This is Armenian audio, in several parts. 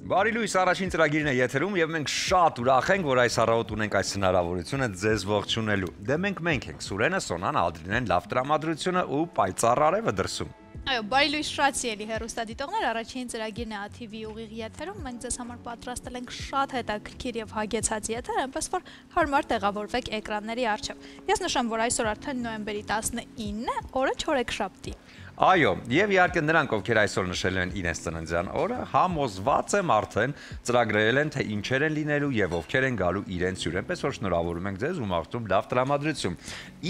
Բարի լույս, առաջին ծրագիրն է եթերում եւ մենք շատ ուրախ ենք, որ այս առավոտ ունենք այս հնարավորությունը ձեզ ողջունելու։ Դե մենք ենք Սուրենը, Սոնան, Ադրինեն, լավ տրամադրությունը ու պայծառ արևը դրսում։ Այո, բարի լույս շացիելի հեռուստադիտողներ, առաջին ծրագիրն է ATV ուղիղ եթերում, մենք ձեզ համար պատրաստել ենք շատ հետաքրքիր եւ հագեցած եթեր, այնպես որ հարմար տեղավորվեք էկրանների առջև։ Ես նշեմ, որ այսօր արդեն նոյեմբերի 19-ն է, օրը չորեքշաբթի։ Այո, եւ իհարկե նրանք, ովքեր այսօր նշել են իրենց ծննդյան օրը, համոզված եմ արդեն ծրագրել են, թե ինչեր են լինելու եւ ովքեր են գալու իրենց հյուր, այնպես որ շնորհավորում ենք ձեզ ու մաղթում լավ տրամադրություն։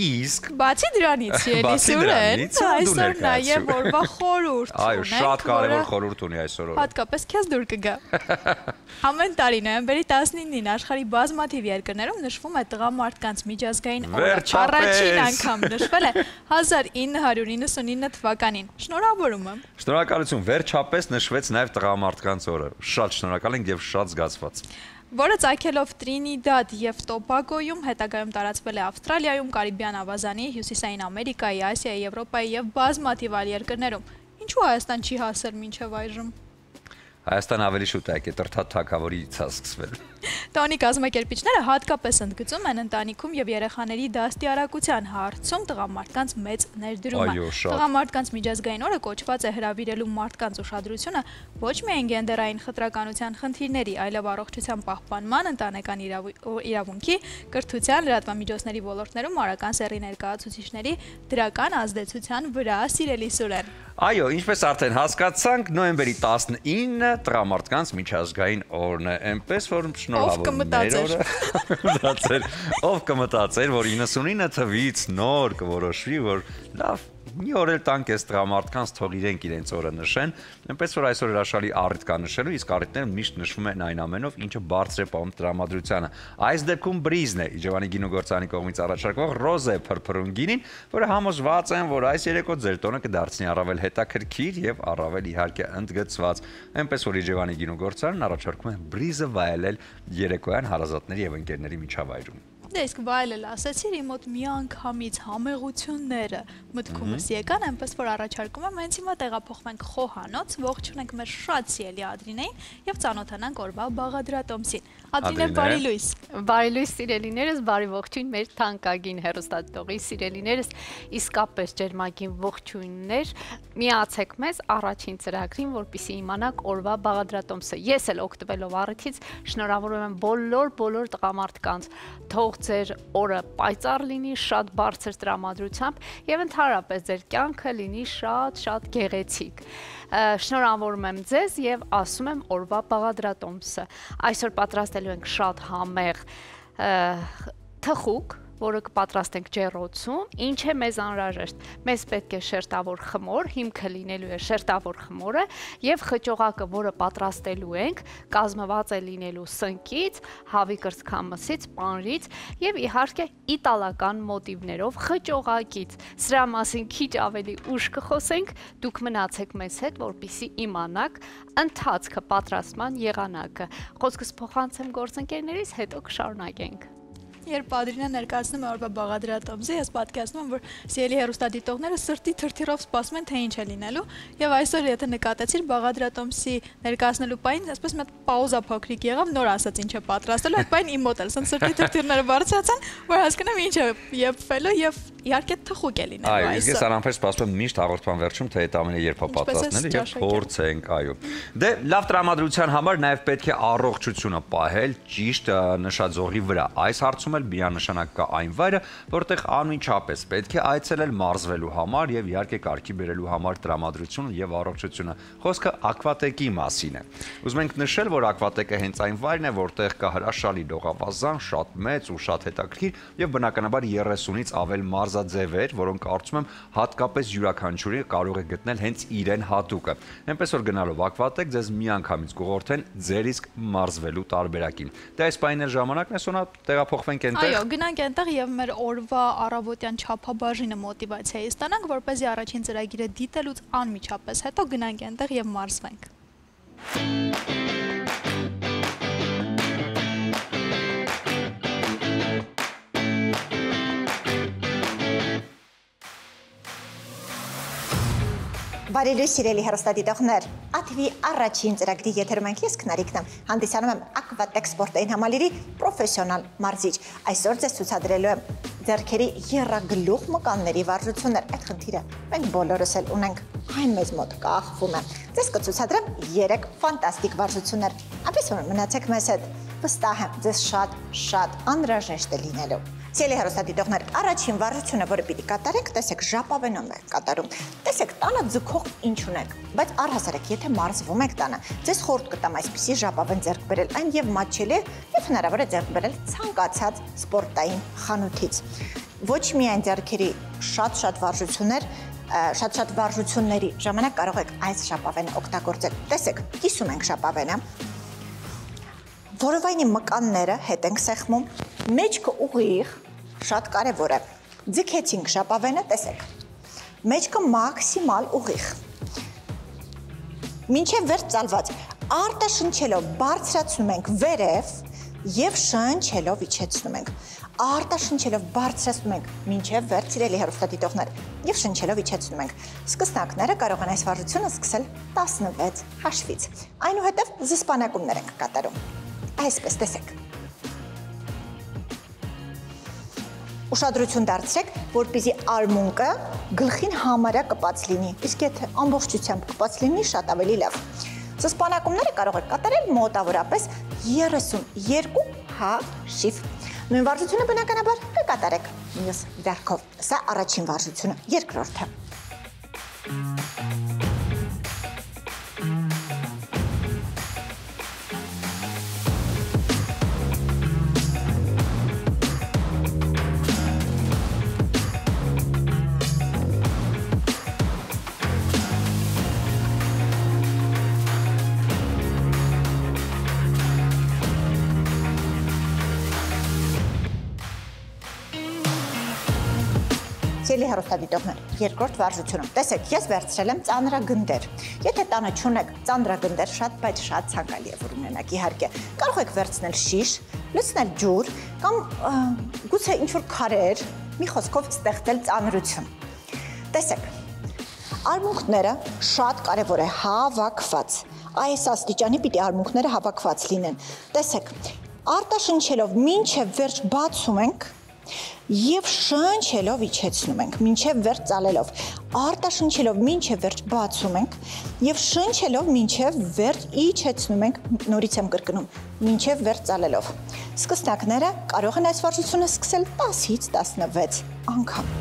Իսկ բացի դրանից, Սուրեն, այսօր նաեւ օրվա խորհուրդ ունենք։ Այո, շատ կարևոր խորհուրդ ունի այսօր օրը։ Հատկապես քեզ դուր կգա։ Ամեն տարի նոյեմբերի 19-ին աշխարհի բազմաթիվ երկրներում նշվում է տղամարդկանց միջազգային օրը։ Առաջին անգամ նշվել է 1999 թվականին։ Շնորհավորում եմ։ Շնորհակալություն, վերջապես նշվեց նաև տղամարդկանց օրը։ Շատ շնորհակալ ենք եւ շատ զգացված։ Որը ծագելով Տրինիդադ եւ Տոբագոյում, հետագայում տարածվել է Ավստրալիայում, Կարիբյան ավազանի, Հյուսիսային Ամերիկայի, Ասիայի, Եվրոպայի եւ բազմաթիվ այլ երկրներում։ Ինչու Հայաստան չի հասել մինչեւ այժմ։ Հայաստան ավելի շուտ է կտրթատ թագավորի ցածկվել։ Տոնի կազմակերպիչները հատկապես ընդգծում են ընտանիքում եւ երեխաների դաստիարակության հարցում տղամարդկանց մեծ ներդրումը։ Տղամարդկանց միջազգային օրը կոչված է հրավիրելու մարդկանց ուշադրությունը ոչ միայն գենդերային խտրականության խնդիրների, այլև առողջության պահպանման, ընտանեկան իրավունքի, կրթության, լրատվամիջոցների ոլորտներում արական սեռի ներկայացուցիչների դրական ազդեցության վրա, սիրելի Սուրեն։ Այո, ինչպես արդեն հասկացանք, նոյեմբերի 19-ը տղամարդկանց միջազգային օրն է, այնպես որ ով կմտածեր, որ 99 թվից նոր կորոշվի, որ լավ մի օր էլ տանք այս տղամարդկանց թող իրենց օրը նշեն, այնպես որ այսօր հրաշալի առիթ կա նշելու, իսկ առիթները միշտ նշվում են այն ամենով, ինչը բարձր է պահում տրամադրությանը։ Այս դեպքում բրիզն է Իջևանի գինուգործարանի կողմից առաջարկվող ռոզե փրփրուն գինին, որը համոզված են, որ այս երեկո ձեր տոնը կդարձնի առավել հետաքրքիր եւ առավել իհարկե ընդգծված։ Այնպես որ Իջևանի գինուգործարան առաջարկում է բրիզը վայելել երեկոյան հարազատների եւ ընկերների միջավայրում։ Դե իսկ վայելել ասեցիր, իմ մոտ միանգամից համեղությունները մտքումս եկան, այնպես որ առաջարկում եմ հենց հիմա տեղափոխվենք խոհանոց, ողջունենք մեր շատ սիրելի Ադրինեին եւ ծանոթանանք օրվա բաղադրատոմսին։ Ադրինե, բարի լույս։ Բարի լույս, սիրելիներս, բարի ողջույն մեր թանկագին հեռուստադիտողի սիրելիներս, իսկապես ջերմագին ողջույններ, միացեք մեզ առաջին ծրագրին, որպեսզի իմանաք օրվա բաղադրատոմսը։ Ես էլ օգտվելով առիթից շնորհավորում եմ բոլոր տղամարդկանց, թող ձեր օրը պայծառ լինի, շատ բարձր տրամադրությամբ եւ ընդհանրապես ձեր կյանքը լինի շատ գեղեցիկ։ Շնորհավորում եմ ձեզ եւ ասում եմ օրվա բաղադրատոմսը։ Այսօր պատրաստելու ենք շատ համեղ թխուկ, որը կպատրաստենք ջեռոցում, ինչ է մեզ անհրաժեշտ։ Մեզ պետք է շերտավոր խմոր, հիմքը լինելու է շերտավոր խմորը եւ խճողակը, որը պատրաստելու ենք, կազմված է լինելու սնկից, հավի կրծքամսից, պանրից եւ իհարկե իտալական մոտիվներով խճողակից։ Սրա մասին քիչ ավելի ուշ կխոսենք, դուք մնացեք մեզ հետ, որպեսզի իմանաք ընթացքը պատրաստման եղանակը։ Խոսքս փոխանցեմ գործընկերներից, հետո կշարունակենք։ Երբ Ադրինը ներկայացնում է օրվա բաղադրատոմսը, ես պատկերացնում եմ, որ սիրելի հեռուստադիտողները սրտի թրթիռով սպասում են, թե ինչ է լինելու, եւ այսօր եթե նկատեցիր բաղադրատոմսի ներկայացնելու պահին, այսպես մի պաուզա փոքրիկ եղավ, նոր ասաց ինչ է պատրաստելու, այդ պահին իմ մոտ էլ սրտի թրթիռները բարձրացան, որ հասկանամ ինչ է եփվելու եւ իհարկե թխուկ է լինելու այսօր։ Այո, ես անամբեր սպասում եմ միշտ հաղորդման վերջում, թե այդ ամենը երբ պատրաստել եւ փորձենք, այո։ Դե լավ տրամադրության համար նաեւ պետք է առողջությունը պահել ճիշտ նշած զոհի վրա։ Այս հարցում էլ միանշանակ կա այն վայրը, որտեղ անմիջապես պետք է այցելել մարզվելու համար եւ իհարկե կարգի բերելու համար տրամադրությունը եւ առողջությունը։ Խոսքը ակվատեկի մասին է։ Ուզում ենք նշել, որ ակվատեկը հենց այն վայրն է, որտեղ կա հրաշալի լողավազան, շատ մեծ ու շատ հետաքրքիր եւ բնականաբար 30-ից ավել մարզաձևեր, որոնք կարծում եմ հատկապես յուրաքանչյուրի կարող է գտնել հենց իրեն հատուկը։ Այնպես որ գնալով ակվատեք ձեզ միանգամից կուղղորդեն ձեր իսկ մարզվելու տարբերակին։ Դե այս պահին ժամանակն է, Սոնա, տեղափոխվենք այնտեղ։ Այո, գնանք այնտեղ եւ մեր օրվա առավոտյան չափաբաժինը մոտիվացիայի ստանանք, որպեսզի առաջին ծրագիրը դիտելուց անմիջապես հետո գնանք այնտեղ եւ մարզվենք։ Բարի սիրելի հեռուստադիտողներ, ATV առաջին ծրագրի եթերում ենք ես Քնարիկն եմ, հանդիսանում եմ Aquatech սպորտային համալիրի պրոֆեսիոնալ մարզիչ։ Այսօր ձեզ ցուցադրելու եմ ձեռքերի եռագլուխ մկանների վարժություններ։ Այդ խնդիրը մենք բոլորս էլ ունենք, այն մեզ մոտ կախվում է։ Ձեզ կցուցադրեմ 3 ֆանտաստիկ վարժություններ։ Այնպես որ մնացեք մեզ հետ, վստահ եմ, ձեզ շատ անհրաժեշտ է լինելու։ Սիրելի հեռուստադիտողներ, առաջին վարժությունը, որը պիտի կատարենք, տեսեք, ժապավենով ենք կատարում։ Տեսեք, տանը ձգող ինչ ունենք, բայց առհասարակ, եթե մարզվում եք տանը, ձեզ խորհուրդ կտամ այսպիսի ժապավեն ձեռք բերել, այն եւ մատչելի է, եւ հնարավոր է ձեռք բերել ցանկացած սպորտային խանութից։ Ոչ միայն ձեռքերի շատ վարժություններ, շատ վարժությունների ժամանակ կարող եք այս ժապավենը օգտագործել։ Տեսեք, կիսում ենք ժապավենը, որովայնի մկանները հետ ենք սեղմում, մեջքը ուղիղ, շատ կարևոր է, ձգեցինք ժապավենը, տեսեք, մեջքը մաքսիմալ ուղիղ, մինչև վերջ ծալված, արտաշնչելով բարձրացնում ենք վերև և շնչելով իջեցնում ենք, արտաշնչելով բարձրացնում ենք մինչև վերջ, սիրելի հեռուստադիտողներ, և շնչելով իջեցնում ենք, սկսնակները կարող են այս վարժությունը սկսել 16 հաշվից, այնուհետև զսպանակումներ ենք կատարում, այսպես տեսեք, ուշադրություն դարձրեք, որպեսզի արմունկը գլխին համարյա կպած լինի, իսկ եթե ամբողջությամբ կպած լինի, շատ ավելի լավ։ Զսպանակումները կարող եք կատարել մոտավորապես 32 հաշիվ։ Նույն վարժությունը բնականաբար կկատարեք մյուս ձեռքով։ Սա առաջին վարժությունը, երկրորդը։ Սիրելի հեռուստադիտողներ, երկրորդ վարժությունում, տեսեք, ես վերցրել եմ ծանրագնդեր, եթե տանը չունեք ծանրագնդեր, բայց շատ ցանկալի է, որ ունենաք իհարկե, կարող եք վերցնել շիշ, լցնել ջուր, կամ գուցե ինչ-որ քարեր, մի խոսքով ստեղծել ծանրություն։ Տեսեք, արմունկները շատ կարևոր է հավաքված, այս աստիճանի պիտի արմունկները հավաքված լինեն, տեսեք, արտաշնչելով մինչև վերջ բացում ենք, և շնչելով իջեցնում ենք, մինչև վերջ ծալելով, արտաշնչելով մինչև վերջ բացում ենք և շնչելով մինչև վերջ իջեցնում ենք, նորից եմ կրկնում, մինչև վերջ ծալելով։ Սկսնակները կարող են այս վարժությունը սկսել 10-ից 16 անգամ։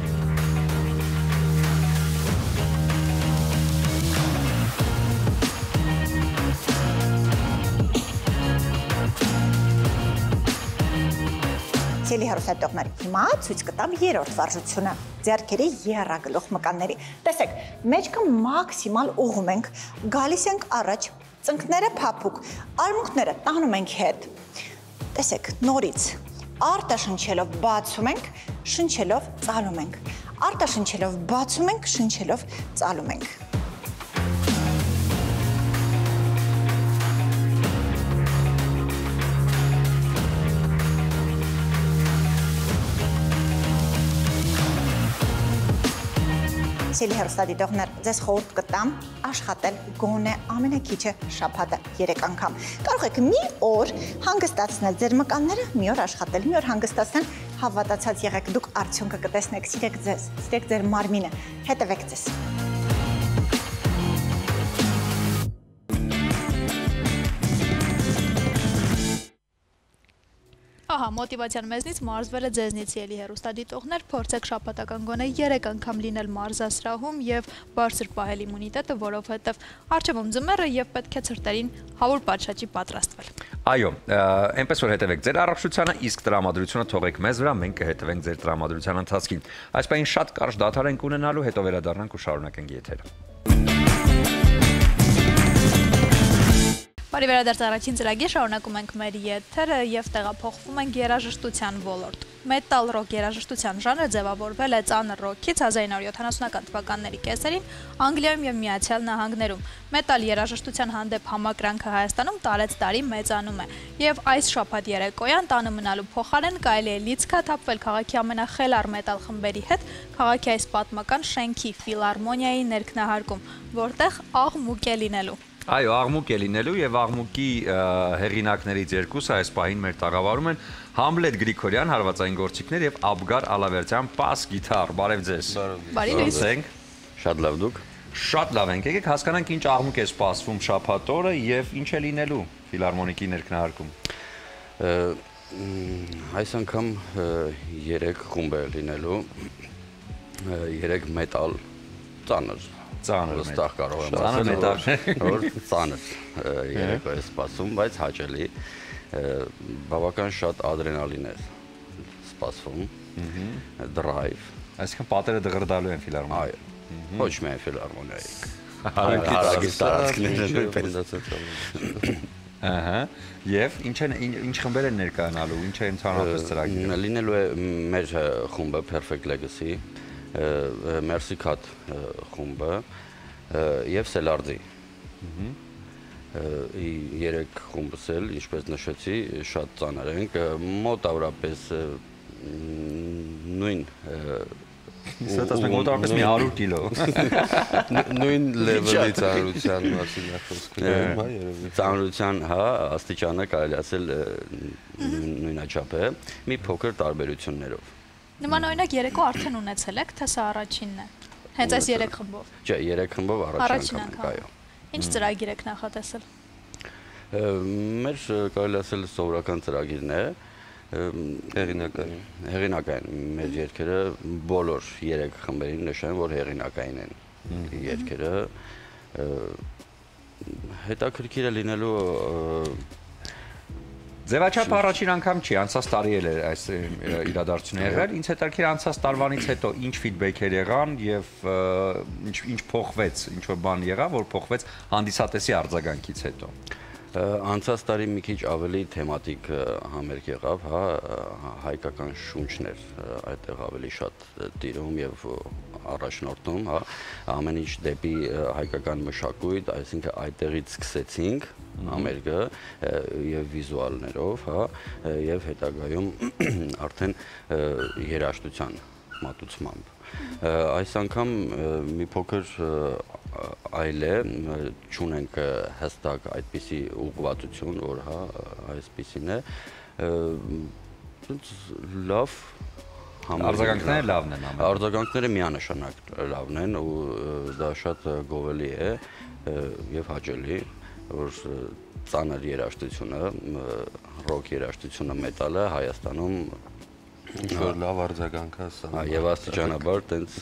Սիրելի հեռուստադիտողներ, հիմա ցույց կտամ երրորդ վարժությունը, ձեռքերի եռագլուխ մկանների։ Տեսեք, մեջքը մաքսիմալ ուղղում ենք, գալիս ենք առաջ, ծնկները փափուկ, արմունկները տանում ենք հետ։ Տեսեք, նորից արտաշնչելով բացում ենք, շնչելով ծալում ենք։ Արտաշնչելով բացում ենք, շնչելով ծալում ենք։ Սիրելի հեռուստադիտողներ, ձեզ խորհուրդ կտամ աշխատել գոնե ամենաքիչը շաբաթը 3 անգամ։ Կարող եք մի օր հանգստացնել ձեր մկանները, մի օր աշխատել, մի օր հանգստացնել, հավատացած եղեք, դուք արդյունքը կտեսնեք, սիրեք ձեզ, սիրեք ձեր մարմինը, հետևեք ձեզ։ Ահա, մոտիվացիան մեզնից մարզվել է ձեզնից, ելի հեռուստադիտողներ, փորձեք շաբաթական գոնե 3 անգամ լինել մարզասրահում եւ բարձր պահել իմունիտետը, որովհետեւ առջևում ձմեռը եւ պետք է ցրտերին հավուր պատշաճի պատրաստվել։ Այո, այնպես որ հետևեք ձեր առողջությանը, իսկ տրամադրությունը թողեք մեզ վրա, մենք կհետևենք ձեր տրամադրության ընթացքին։ Այս պահին շատ կարճ դադար ենք ունենալու, հետո վերադառնանք ու շարունակենք եթերը։ Բարի վերադարձ առաջին ծրագիր, շարունակում ենք մեր եթերը և տեղափոխվում ենք երաժշտության ոլորտ։ Metal rock երաժշտության ժանրը ձևավորվել է ծանր ռոքից 1970-ական թվականների կեսերին Անգլիայում եւ Միացյալ Նահանգներում։ Metal երաժշտության հանդեպ համակրանքը Հայաստանում տարեցտարի մեծանում է եւ այս շաբաթ երեկոյան տանը մնալու փոխարեն կարելի է լիցքաթափվել քաղաքի ամենախելառ metal խմբերի հետ քաղաքի այս պատմական շենքի ֆիլհարմոնիայի ներքնահարկում, որտեղ աղմուկ է լինելու։ Այո, աղմուկ է լինելու եւ աղմուկի հեղինակներից երկուսը այս պահին մեր տաղավարում են Համլետ Գրիգորյան, հարվածային գործիքներ եւ Աբգար Ալավերդյան, բաս գիտար։ Բարև ձեզ։ Բարի լույս։ Շատ լավ դուք։ Շատ լավ ենք։ Եկեք հասկանանք ինչ աղմուկ է սպասվում շաբաթ օրը եւ ինչ է լինելու ֆիլհարմոնիկի ներքնահարկում։ Այս անգամ 3 խումբ է լինելու, 3 մետալ ծանր վստահ կարող եմ ասել, որ ծանր երեկո է սպասում, բայց հաճելի, բավական շատ ադրենալին է սպասվում, դրայվ։ Այսինքն պատերը դղրդալու են ֆիլհարմոնիայի։ Այո, ոչ միայն ֆիլհարմոնիայի։ Հարակից տարածքները։ Ահա, եւ ինչ խմբեր են ներկայանալու, ինչ է ընդհանրապես ծրագիրը։ Լինելու է մեր խումբը Perfect Legacy, Mercy Cut խումբը եւ Սելարդի։ 3 խումբս էլ, ինչպես նշեցի, շատ ծանր ենք, մոտավորապես նույն մոտավորապես մի 100 կիլո։ Նույն լեվելի ծանրության մասին է խոսքը, հա, երևի։ Ծանրության, հա, աստիճանը կարելի ասել նույնաչափ է, մի փոքր տարբերություններով։ Նման օրինակ երեկո արդեն ունեցել եք, թե սա առաջինն է։ Հենց այս 3 խմբով։ Չէ, 3 խմբով առաջին անգամ, այո։ Ինչ ծրագիր եք նախատեսել։ Մեր կարելի ասել սովորական ծրագիրն է։ Հեղինակային մեր երգերը բոլոր 3 խմբերին նշեն, որ հեղինակային են երգերը։ Հետաքրքիր է լինելու Ձևաչափը առաջին անգամ չի, անցած տարի էլ էր այս իրադարձությունը եղել, ինձ հետաքրքիր անցած տարվանից հետո ինչ ֆիդբեքեր եղան եւ ինչ փոխվեց, ինչ որ բան եղավ, որ փոխվեց հանդիսատեսի արձագանքից հետո։ Անցած տարի մի քիչ ավելի թեմատիկ համերգ եղավ, հա, հայկական շունչներ այդտեղ ավելի շատ տիրում եւ առաջնորդում, հա, ամեն ինչ դեպի հայկական մշակույթ, այսինքն այդտեղից սկսեցինք համերգը եւ վիզուալներով, հա, եւ հետագայում արդեն երաժշտության մատուցմամբ։ Այս անգամ մի փոքր այլ է, չունենք հստակ այդպիսի ուղղվածություն, որ հա, այսպիսին է, լավ արձագանքները լավն են ամեն։ Արձագանքները միանշանակ լավն են ու դա շատ գովելի է եւ հաճելի, որ ծանր երաժշտությունը, ռոք երաժշտությունը, մետալը Հայաստանում ինչ-որ լավ արձագանք է սա։ Եվ աստիճանաբար տենց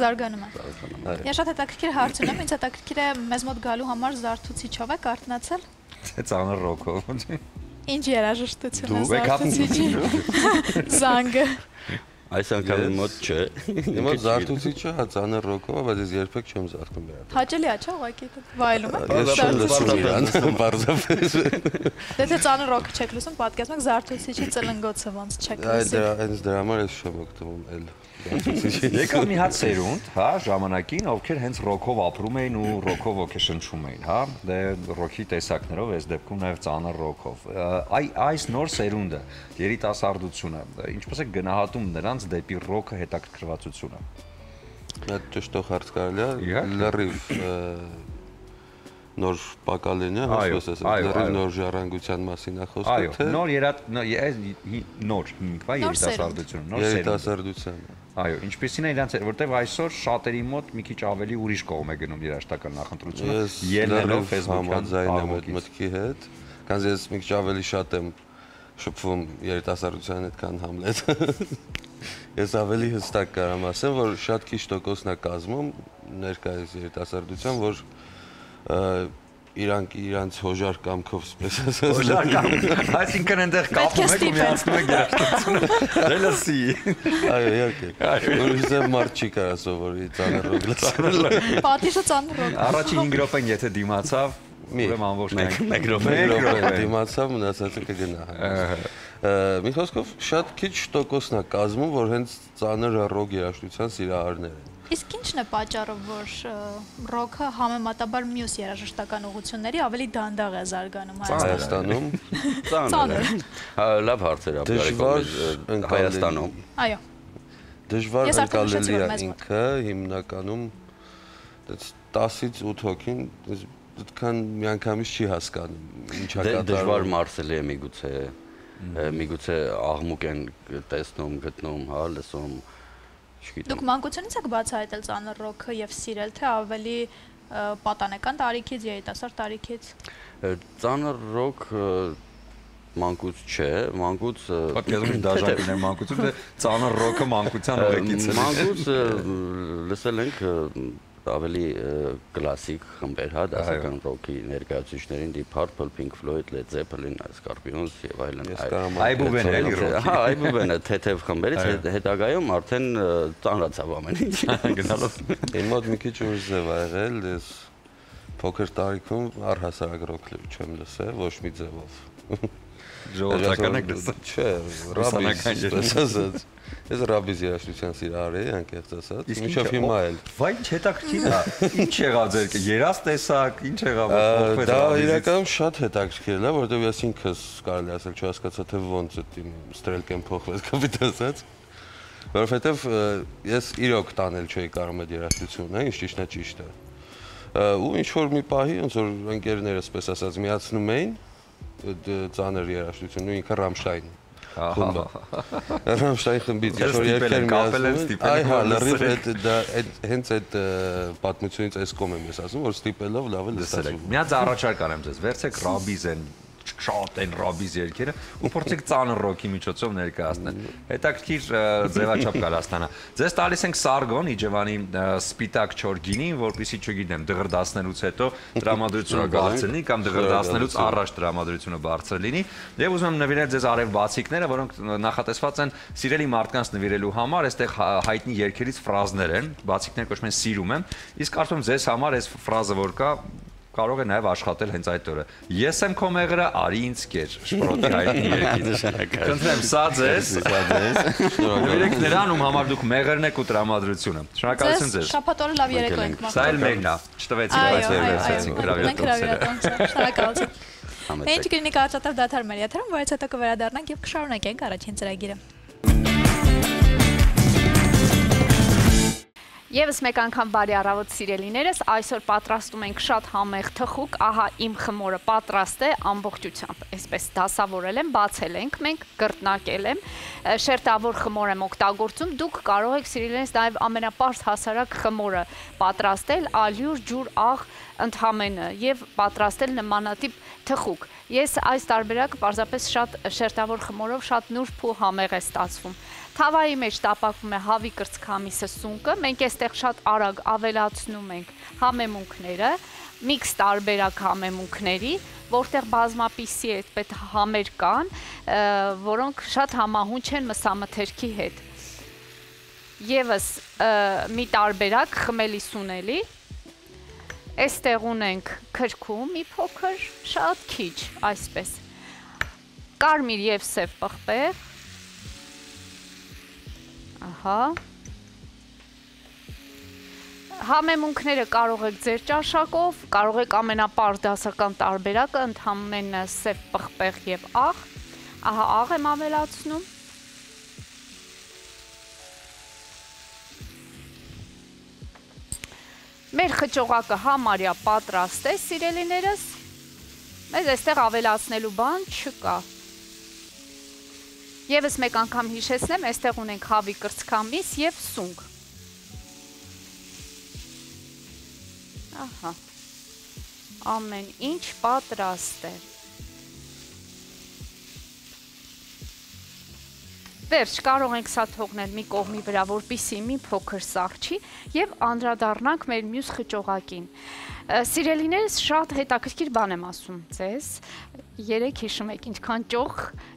զարգանում է։ Ես շատ հետաքրքիր հարց ունեմ, ինձ հետաքրքիր է մեզ մոտ գալու համար զարթուցիչով եք արթնացել։ Ծանր ռոքով։ Ինչ երաժշտություն է զարթուցիչի։ Զանգը։ Այս անգամ մոտ չէ։ Իմ մոտ զարթուցիչը հա ծանր ռոքով է, բայց ես երբեք չեմ զարթում դրա։ Հաճելի է, չէ՞, ուղղակի վայելում եք։ Ես չեմ լսում իրան, պարզապես։ Դե թե ծանր ռոք չեք լսում, պատկերացնում եք զարթուցիչի ծլնգոցը ոնց չեք լսում։ Հենց դրա համար ես չեմ օգտվում էլ զարթուցիչի։ Եկավ մի հատ սերունդ, հա, ժամանակին, ովքեր հենց ռոքով ապրում էին ու ռոքով ոգեշնչում էին, հա, դե ռոքի տեսակներով, այս դեպքում նաև ծանր ռոքով։ Այս նոր սերունդը, երիտասարդությունը, ինչպես է գնահատում նրանց դեպի ռոքը հետաքրքրվածությունը։ Դա ճշտող հարց կարելի է, լրիվ նոր պակալենը, այսպես ասած, լրիվ նոր ժառանգության մասին է խոսքը, թե նոր երիտասարդություն, նոր երիտասարդության։ Այո, ինչպեսին է իրանց, որտեվ այսօր շատերի մոտ մի քիչ ավելի ուրիշ կողմ է գնում երաժշտական նախընտրությունը, ելնելով Facebook-յան մտքի հետ, քանզի ես մի քիչ ավելի շատ եմ շփվում երիտասարդության հետ, քան Համլետ։ Ես ավելի հստակ կարամ ասեմ, որ շատ քիչ տոկոսն է կազմում ներկայիս երիտասարդության, որ իրանց հոժար կամքով սպես ասած։ Հոժար կամք, այսինքն այնտեղ կապում եք ու միացնում եք երաժշտությունը։ Դե լսի։ Այո, իհարկե։ Ուրիշ մարդ չի կարա սովորի ծանր ռոք լսել։ Պատիժը ծանր ռոք։ Առաջին 5 րոպեն եթե դիմացավ, ուրեմն ամբողջ մեկ րոպե դիմացավ, մնացածը կգնա։ Մի խոսքով շատ քիչ տոկոսն է կազմում, որ հենց ծանր ռոք երաժշտության սիրահարներ են։ Իսկ ի՞նչն է պատճառը, որ ռոքը համեմատաբար մյուս երաժշտական ուղղությունների ավելի դանդաղ է զարգանում Հայաստանում։ Ծանր։ Լավ հարցեր ա Հայաստանում։ Այո։ Դժվար ընկալելի է ինքը, հիմնականում 10-ից 8 հոգին այդքան միանգամից չի հասկանում ինչա կատարում։ Դժվար մարսելի է միգուցե աղմուկ են տեսնում, գտնում, հա, լսում, չգիտեմ։ Դուք մանկությունից եք բացահայտել ծանր ռոքը եւ սիրել, թե ավելի պատանեկան տարիքից, երիտասարդ տարիքից։ Ծանր ռոք մանկուց չէ, մանկուց Պատկերացնում դաժան կներ մանկություն, թե ծանր ռոքը մանկության ուղեկից է։ Մանկուց լսել ենք ավելի կլասիկ խմբեր, հա, դասական ռոքի ներկայացուցիչներին Deep Purple, Pink Floyd, Led Zeppelin, Scorpions եւ այլն։ Այբուբեն էլի ռոքի։ Հա, այբուբենը թեթև խմբերից հետագայում արդեն ծանրացավ ամեն ինչ գնալով։ Իմ մոտ մի քիչ ուժձև ա եղել, ես փոքր տարիքում առհասարակ ռոք չեմ լսել, ոչ մի ձևով։ Ժողովրդական եք լսել։ Չէ, ռաբիս։ Ես ռաբիս երաժշտության սիրահար էի, անկեղծ ասած, մինչև հիմա էլ։ Վայ, ինչ հետաքրքիր է։ Ինչ եղավ ձեր երաս տեսակ, ինչ եղավ փոխվեց։ Դա իրականում շատ հետաքրքիր է, որովհետև ես ինքս կարելի ասել չհասկացա, թե ոնց է իմ ստրելկեն փոխվեց, կապիտ ասած։ Որովհետև ես իրոք տանել չէի կարող այդ երաժշտությունը, ինչ ճիշտն է ճիշտ է։ Ու ինչ որ մի պահի ոնց որ ընկերներս պես ասած միացնում էին ծանր երաժշտություն ու ինքը Ռամշտայն խումբը։ Ռամշտայն խմբից ինչ որ երգեր միացնում։ Այ հա, լրիվ հենց այդ պատմությունից այս կողմ եմ ես ասում, որ ստիպելով լավ է լսել։ Միած առաջարկ անեմ ձեզ, վերցեք ռաբիզեն շատ են ռաբիզ երգերը ու փորձեք ծանր ռոքի միջոցով ներկայացնել։ Հետաքրքիր ձևաչափ կալաստանա։ Ձեզ տալիս ենք Սարգոն Իջևանի սպիտակ չոր գինին, որպեսզի չգիտեմ, դղրդացնելուց հետո տրամադրությունը բարձր լինի կամ դղրդացնելուց առաջ տրամադրությունը բարձր լինի։ Եվ ուզում եմ նվիրել ձեզ արև բացիկները, որոնք նախատեսված են սիրելի մարդկանց նվիրելու համար, այստեղ հայտնի երգերից ֆրազներ են, բացիկներ կոչվում են սիրում եմ, իսկ կարծում ձեզ համար այս ֆրազը որ կա կարող է նաև աշխատել հենց այդ օրը։ Ես եմ քո մեղրը, արի ինձ կեր, Շպրոտի հայտնի երգից։ Խնդրեմ, սա ձեզ։ Նվիրեք նրան, ում համար դուք մեղրն եք ու տրամադրությունը։ Շնորհակալություն ձեզ։ Շաբաթ օրը լավ երեկո ենք մաղթում։ Սա էլ մեկն է։ Չտվեցիք, բայց վերցեցինք հրավիրատոմսերը։ Շնորհակալություն։ Ինչ կլինի կարճատև դադար մեր եթերում, որից հետո կվերադառնանք եւ կշարունակենք առաջին ծրագիրը։ Եվս մեկ անգամ բարի առավոտ սիրելիներս, այսօր պատրաստում ենք շատ համեղ թխուկ, ահա իմ խմորը պատրաստ է ամբողջությամբ, այսպես դասավորել եմ, բացել ենք մենք, կրտնակել եմ, շերտավոր խմոր եմ օգտագործում, դուք կարող եք սիրելիներս նաև ամենապարզ հասարակ խմորը պատրաստել, ալյուր, ջուր, աղ, ընդհանրապես եւ պատրաստել նմանատիպ թխուկ։ Ես այս տարբերակը պարզապես շատ շերտավոր խմորով շատ նուրբ ու համեղ է ստացվում։ Թավայի մեջ տապակվում է հավի կրծքամիսը սունկը, մենք այստեղ շատ արագ ավելացնում ենք համեմունքները, միքս տարբերակ համեմունքների, որտեղ բազմապիսի այդպես համեր կան, որոնք շատ համահունչ են մսամթերքի հետ։ Եվս մի տարբերակ խմելի սունելի, այստեղ ունենք քրքում մի փոքր, շատ քիչ, այսպես, կարմիր և սև պղպեղ, ահա, համեմունքները կարող եք ձեր ճաշակով, կարող եք ամենապարզ դասական տարբերակը, ընդհանրապես սև պղպեղ և աղ, ահա աղ եմ ավելացնում, մեր խճողակը համարյա պատրաստ է, սիրելիներս, մեզ այստեղ ավելացնելու բան չկա։ Եվս մեկ անգամ հիշեցնեմ, այստեղ ունենք հավի կրծքամիս և սունկ։ Ահա, ամեն ինչ պատրաստ է։ Վերջ, կարող ենք սա թողնել մի կողմի վրա, որպեսզի մի փոքր սառչի եւ անդրադառնանք մեր մյուս խճողակին։ Սիրելիներս, շատ հետաքրքիր բան եմ ասում ձեզ։ Երեք հիշում եք ինչքան ճոխ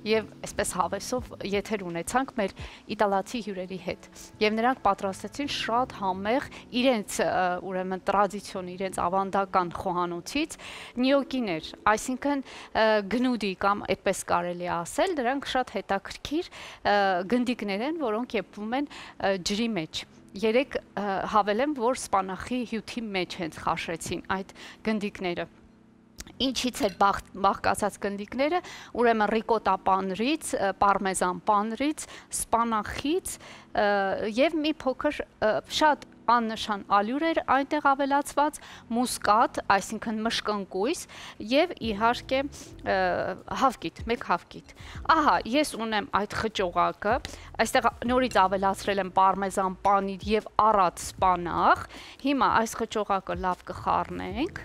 եւ այսպես հավեսով եթեր ունեցանք մեր իտալացի հյուրերի հետ։ Եվ նրանք պատրաստեցին շատ համեղ իրենց ուրեմն տրադիցիոն, իրենց ավանդական խոհանոցից նյոկիներ, այսինքն գնուդի կամ այդպես կարելի է ասել, դրանք շատ հետաքրքիր գնդիկներ են, որոնք եփվում են ջրի մեջ։ Երեք հավելեմ, որ սպանախի հյութի մեջ հենց խաշեցին այդ գնդիկները։ Ինչից էր բաղկացած գնդիկները, ուրեմն ռիկոտա պանրից, պարմեզան պանրից, սպանախից եւ մի փոքր շատ աննշան ալյուր էր այնտեղ ավելացված, մուսկատ, այսինքն մշկընկույզ եւ իհարկե հավկիտ, մեկ հավկիտ։ Ահա, ես ունեմ այդ խճողակը, այստեղ նորից ավելացրել եմ պարմեզան պանիր եւ առատ սպանախ։ Հիմա այս խճողակը լավ կխառնենք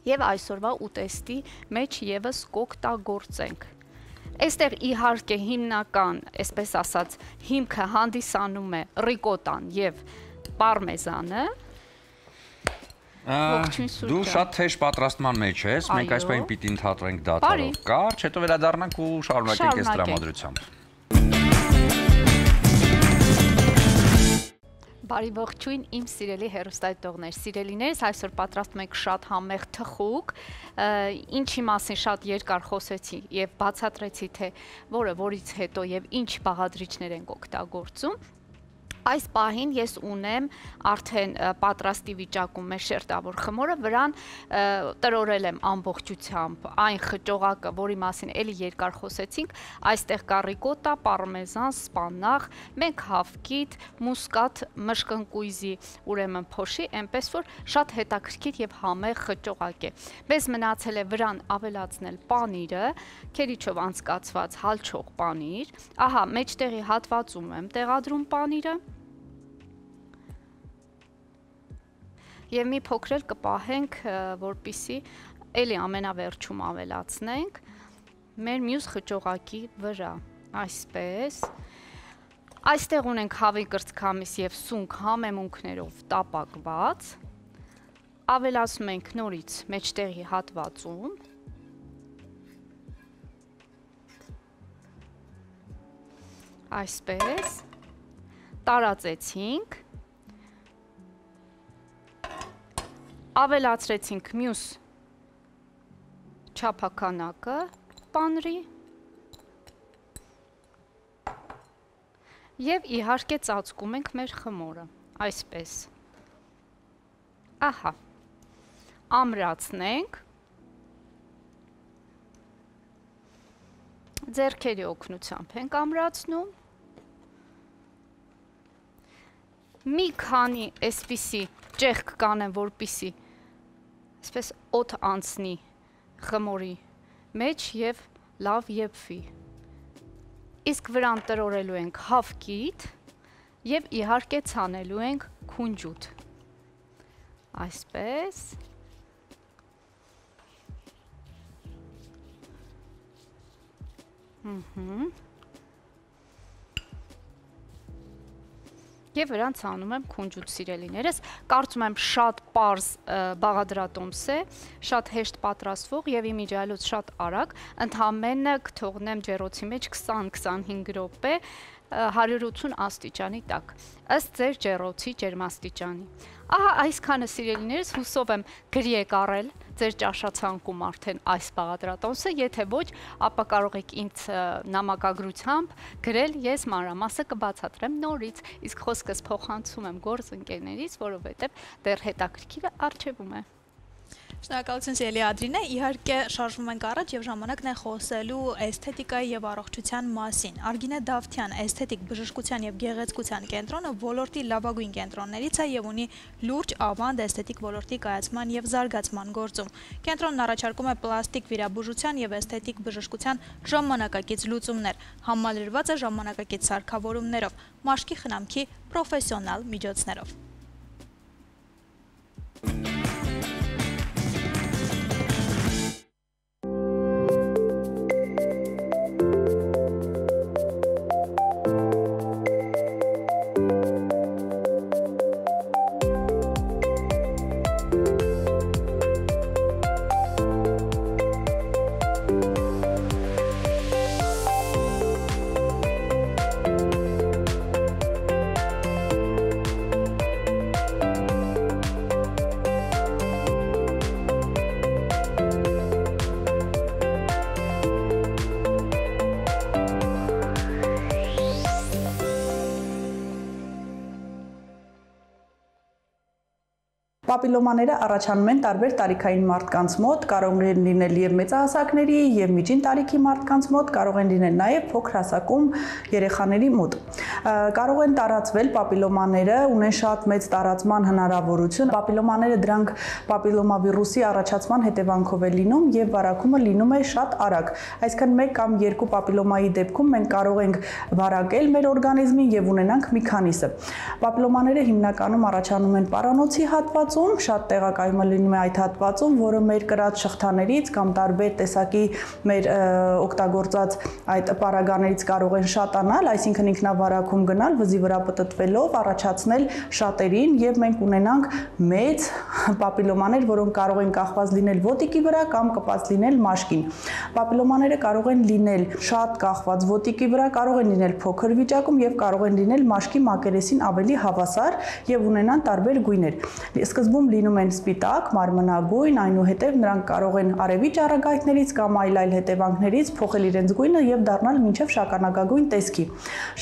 եւ այսօրվա ուտեստի մեջ եւս կօգտագործենք։ Այստեղ իհարկե հիմնական, այսպես ասած, հիմքը հանդիսանում է ռիկոտան եւ պարմեզանը։ Դու շատ թեժ պատրաստման մեջ ես, մենք այս պահին պիտի ընդհատենք դադարով կարճ, հետո վերադառնանք ու շարունակենք այս տրամադրությամբ։ Բարի ողջույն իմ սիրելի հեռուստադիտողներ, սիրելիներս, այսօր պատրաստում ենք շատ համեղ թխուկ, ինչի մասին շատ երկար խոսեցի եւ բացատրեցի, թե որից հետո եւ ինչ բաղադրիչներ ենք օգտագործում։ Այս պահին ես ունեմ արդեն պատրաստի վիճակում մեր շերտավոր խմորը, վրան տրորել եմ ամբողջությամբ այն խճողակը, որի մասին էլի երկար խոսեցինք, այստեղ կա ռիկոտա, պարմեզան, սպանախ, մենք հավկիտ, մուսկատ, մշկընկույզի ուրեմն փոշի, այնպես որ շատ հետաքրքիր եւ համեղ խճողակ է։ Մեզ մնացել է վրան ավելացնել պանիրը, քերիչով անցկացված հալչող պանիր, ահա մեջտեղի հատվածում եմ տեղադրում պանիրը եւ մի փոքր կպահենք, որպիսի էլի ամենավերջում ավելացնենք մեր մյուս խճողակի վրա, այսպես։ Այստեղ ունենք հավի կրծքամիս եւ սունկ համեմունքներով տապակված, ավելացնում ենք նորից մեջտեղի հատվածում, այսպես, տարածեցինք, ավելացրեցինք մյուս չափականակը պանրի եւ իհարկե ծածկում ենք մեր խմորը, այսպես։ Ահա, ամրացնենք, ձեռքերի օգնությամբ ենք ամրացնում, մի քանի այսպիսի ճեղք կանեմ, որպիսի այսպես օդ անցնի խմորի մեջ եւ լավ եփվի։ Իսկ վրան տրորելու ենք հավկիտ եւ իհարկե ցանելու ենք քունջուտ։ Այսպես։ Եվ վրան ցանում եմ քունջուտ, սիրելիներս, կարծում եմ շատ պարզ բաղադրատոմս է, շատ հեշտ պատրաստվող եւ իմիջիայլոց շատ արագ, ընդամենը կթողնեմ ջեռոցի մեջ 20-25 րոպե 180 աստիճանի տակ, ըստ ձեր ջեռոցի ջերմաստիճանի։ Ահա այսքանը, սիրելիներս, հուսով եմ գրի եք առել ձեր ճաշացանկում արդեն այս բաղադրատոմսը, եթե ոչ, ապա կարող եք ինձ նամակագրությամբ գրել, ես մանրամասը կբացատրեմ նորից, իսկ խոսքս փոխանցում եմ գործընկերներից, որովհետև դեռ հետաքրքիրը առջևում է։ Շնորհակալություն սիրելի Ադրինե, իհարկե շարժվում ենք առաջ եւ ժամանակն է խոսելու էսթետիկայի եւ առողջության մասին։ Արգինե Դավթյան, էսթետիկ բժշկության եւ գեղեցկության կենտրոնը ոլորտի լավագույն կենտրոններից է եւ ունի լուրջ ավանդ էսթետիկ ոլորտի կայացման եւ զարգացման գործում։ Կենտրոնն առաջարկում է պլաստիկ վիրաբուժության եւ էսթետիկ բժշկության ժամանակակից լուծումներ, համալրված է ժամանակակից սարքավորումներով, մաշկի խնամքի պրոֆեսիոնալ միջոցներով։ Պապիլոմաները առաջանում են տարբեր տարիքային մարդկանց մոտ, կարող են լինել եւ մեծահասակների, եւ միջին տարիքի մարդկանց մոտ, կարող են լինել նաեւ փոքր հասակում երեխաների մոտ։ Կարող են տարածվել պապիլոմաները, ունեն շատ մեծ տարածման հնարավորություն։ Պապիլոմաները դրանք պապիլոմավիրուսի առաջացման հետևանքով է լինում եւ վարակումը լինում է շատ արագ։ Այսինքն 1 կամ 2 պապիլոմայի դեպքում մենք կարող ենք վարակել մեր օրգանիզմին եւ ունենանք մի քանիսը։ Պապիլոմաները հիմնականում առաջանում են պարանոցի հատվածում, շատ տեղակայումը լինում է այդ հատվածում, որը մեր կրած շղթաներից կամ տարբեր տեսակի մեր օգտագործած այդ պարագաներից կարող են շատանալ, այսինքն ինքնավարակում գնալ, վզի վրա պտտվելով առաջացնել շատերին եւ մենք ունենանք մեծ պապիլոմաներ, որոնք կարող են կախված լինել ոտիկի վրա կամ կպած լինել մաշկին։ Պապիլոմաները կարող են լինել շատ կախված ոտիկի վրա, կարող են լինել փոքր վիճակում եւ կարող են լինել մաշկի մակերեսին ավելի հավասար եւ ունենան տարբեր գույներ։ Սկզբում լինում են սպիտակ, մարմնագույն, այնուհետեւ նրանք կարող են արևի ճառագայթներից կամ այլ հետևանքներից փոխել իրենց գույնը եւ դառնալ մինչեւ շագանակագույն տեսքի։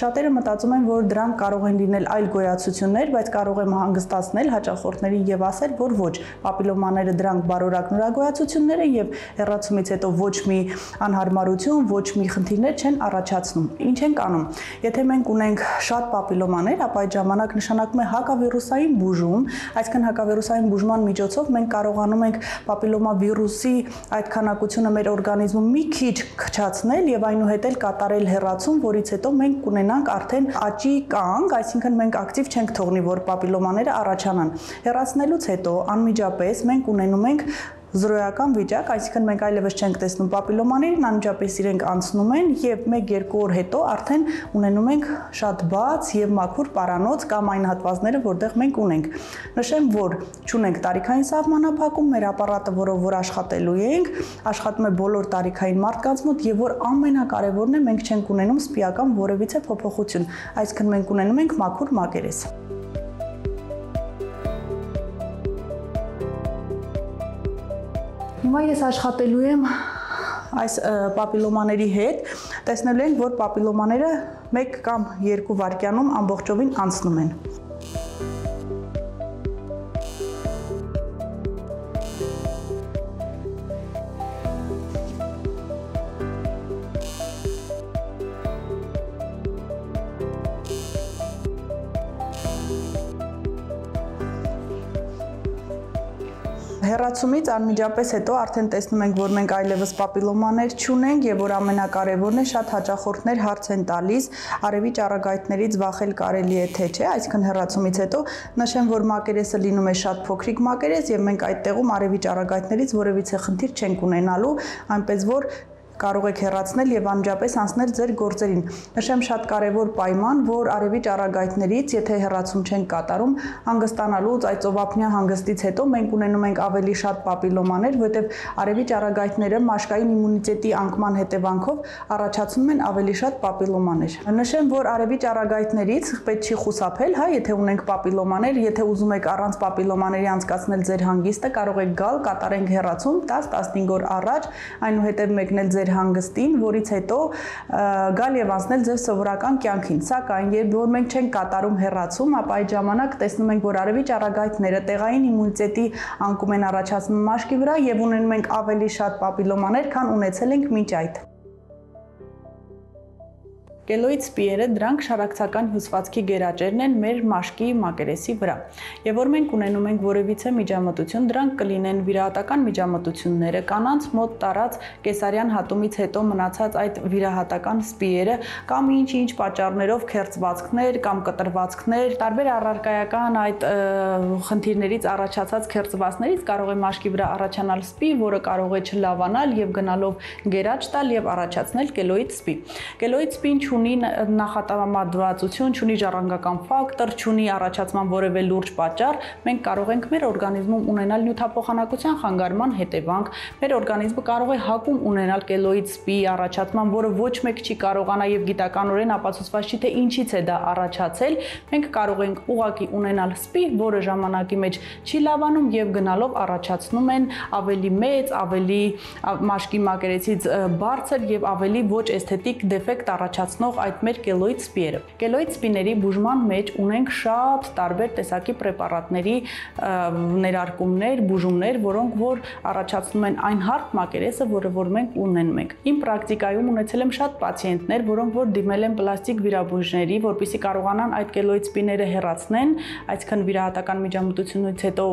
Շատերը մտածում են, որ դրանք կարող են լինել այլ գոյացություններ, բայց կարող եմ հանգստացնել հաճախորդներին եւ ասել, որ ոչ, պապիլոմաները դրանք բարորակ նորագոյացություններ են եւ հեռացումից հետո ոչ մի անհարմարություն, ոչ մի խնդիրներ չեն առաջացնում։ Ինչ ենք անում։ Եթե մենք ունենք շատ պապիլոմաներ, ապա այդ ժամանակ նշանակում է հակավիրուսային բուժում, այսինքն հակավիրուսային բուժման միջոցով մենք կարողանում ենք պապիլոմավիրուսի այդ քանակությունը մեր օրգանիզմում մի քիչ քչացնել եւ այնուհետեւ կատարել հեռացում, որից հետո մենք կունենանք արդեն աճի կանգ, այսինքն մենք ակտիվ չենք թողնի, որ պապիլոմաները առաջանան։ Հեռացնելուց հետո անմիջապես մենք ունենում ենք զրոյական վիճակ, այսինքն մենք այլևս չենք տեսնում պապիլոմաներին, անմիջապես իրենք անցնում են եւ 1-2 օր հետո արդեն ունենում ենք շատ բաց եւ մաքուր պարանոց կամ այն հատվածները, որտեղ մենք ունենք։ Նշեմ, որ չունենք տարիքային սահմանափակում, մեր ապարատը, որով որ աշխատելու ենք, աշխատում է բոլոր տարիքային մարդկանց մոտ եւ որ ամենակարևորն է, մենք չենք ունենում սպիական որևիցե փոփոխություն, այսինքն մենք ունենում ենք մաքուր մակերես։ Հիմա ես աշխատելու եմ այս պապիլոմաների հետ, տեսնելու ենք, որ պապիլոմաները 1 կամ 2 վայրկյանում ամբողջովին անցնում են։ Հեռացումից անմիջապես հետո արդեն տեսնում ենք, որ մենք այլևս պապիլոմաներ չունենք եւ որ ամենակարևորն է, շատ հաճախորդներ հարց են տալիս արևի ճառագայթներից վախել կարելի է թե չէ, այսինքն հեռացումից հետո նշեմ, որ մակերեսը լինում է շատ փոքրիկ մակերես եւ մենք այդտեղում արևի ճառագայթներից որևիցե խնդիր չենք ունենալու, այնպես որ կարող եք հեռացնել եւ անմիջապես անցնել ձեր գործերին։ Նշեմ շատ կարեւոր պայման, որ արևի ճառագայթներից, եթե հեռացում չենք կատարում, հանգստանալուց այդ ծովափնյա հանգստից հետո մենք ունենում ենք ավելի շատ պապիլոմաներ, որովհետեւ արևի ճառագայթները մաշկային իմունիտետի անկման հետևանքով առաջացնում են ավելի շատ պապիլոմաներ։ Նշեմ, որ արևի ճառագայթներից պետք չի խուսափել, հա, եթե ունենք պապիլոմաներ, եթե ուզում եք առանց պապիլոմաների անցկացնել ձեր հանգիստը, կարող եք գալ, կատարենք հեռացում 10-15 օր առաջ, այնուհետեւ մեկնել ձեր հանգստին, որից հետո գալ եւ անցնել ձեր սովորական կյանքին։ Սակայն երբ որ մենք չենք կատարում հեռացում, ապա այդ ժամանակ տեսնում ենք, որ արևի ճառագայթները տեղային իմունիտետի անկում են առաջացնում մաշկի վրա եւ ունենում ենք ավելի շատ պապիլոմաներ, քան ունեցել ենք մինչ այդ։ Կելոիդ սպիերը դրանք շարակցական հյուսվածքի գերաճերն են մեր մաշկի մակերեսի վրա։ Եվ որ մենք ունենում ենք որևիցե միջամտություն, դրանք կլինեն վիրահատական միջամտությունները, կանանց մոտ տարած կեսարյան հատումից հետո մնացած այդ վիրահատական սպիերը կամ ինչ-ինչ պատճառներով քերծվածքներ կամ կտրվածքներ, տարբեր առարկայական այդ խնդիրներից առաջացած քերծվածքներից կարող է մաշկի վրա առաջանալ սպի, որը կարող է չլավանալ եւ գնալով գերաճ տալ եւ առաջացնել կելոիդ սպի։ Կելոիդ սպին չունի նախատավամադրվածություն, չունի ժառանգական ֆակտոր, չունի առաջացման որևէ լուրջ պատճառ, մենք կարող ենք մեր օրգանիզմում ունենալ նյութափոխանակության խանգարման հետևանք, մեր օրգանիզմը կարող է հակում ունենալ կելոիդ սպի առաջացման, որը ոչ մեկ չի կարողանա եւ գիտականորեն ապացուցված չի, թե ինչից է դա առաջացել, մենք կարող ենք ուղղակի ունենալ սպի, որը ժամանակի մեջ չի լավանում եւ գնալով առաջացնում են ավելի մեծ, ավելի մաշկի մակերեսից բարձր եւ ավելի ոչ էսթետիկ դեֆեկտ առաջացնում հեռացնող այդ մեր կելոիդ սպիերը։ Կելոիդ սպիների բուժման մեջ ունենք շատ տարբեր տեսակի պրեպարատների ներարկումներ, բուժումներ, որոնք որ առաջացնում են այն հարթ մակերեսը, որը որ մենք ունենք։ Իմ պրակտիկայում ունեցել եմ շատ պացիենտներ, որոնք որ դիմել են պլաստիկ վիրաբույժների, որպեսզի կարողանան այդ կելոիդ սպիները հեռացնեն, այսինքն վիրահատական միջամտությունից հետո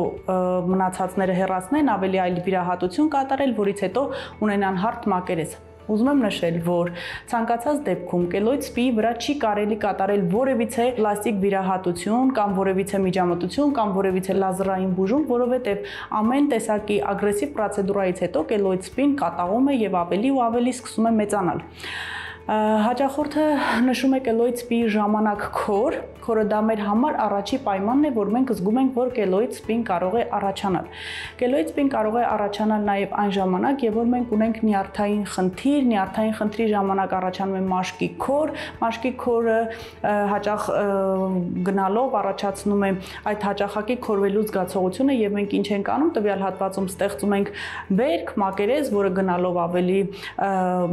մնացածները հեռացնեն, ավելի այլ վիրահատություն կատարել, որից հետո ունենան հարթ մակերես։ Ուզում եմ նշել, որ ցանկացած դեպքում կելոիդ սպիի վրա չի կարելի կատարել որևիցե պլաստիկ վիրահատություն կամ որևիցե միջամտություն կամ որևիցե լազերային բուժում, որովհետև ամեն տեսակի ագրեսիվ պրոցեդուրայից հետո կելոիդ սպին կատաղում է եւ ավելի ու ավելի սկսում է մեծանալ։ Հաճախորդը նշում է կելոիդ սպիի ժամանակ քորը դա մեր համար առաջի պայմանն է, որ մենք զգում ենք, որ կելոիդ սպին կարող է առաջանալ։ Կելոիդ սպին կարող է առաջանալ նաև այն ժամանակ, երբ որ մենք ունենք նյարդային խնդրի ժամանակ առաջանում է մաշկի քորը հաճախ գնալով առաջացնում է այդ հաճախակի քորվելու զգացողությունը եւ մենք ինչ ենք անում, տվյալ հատվածում ստեղծում ենք վերք, մակերես, որը գնալով ավելի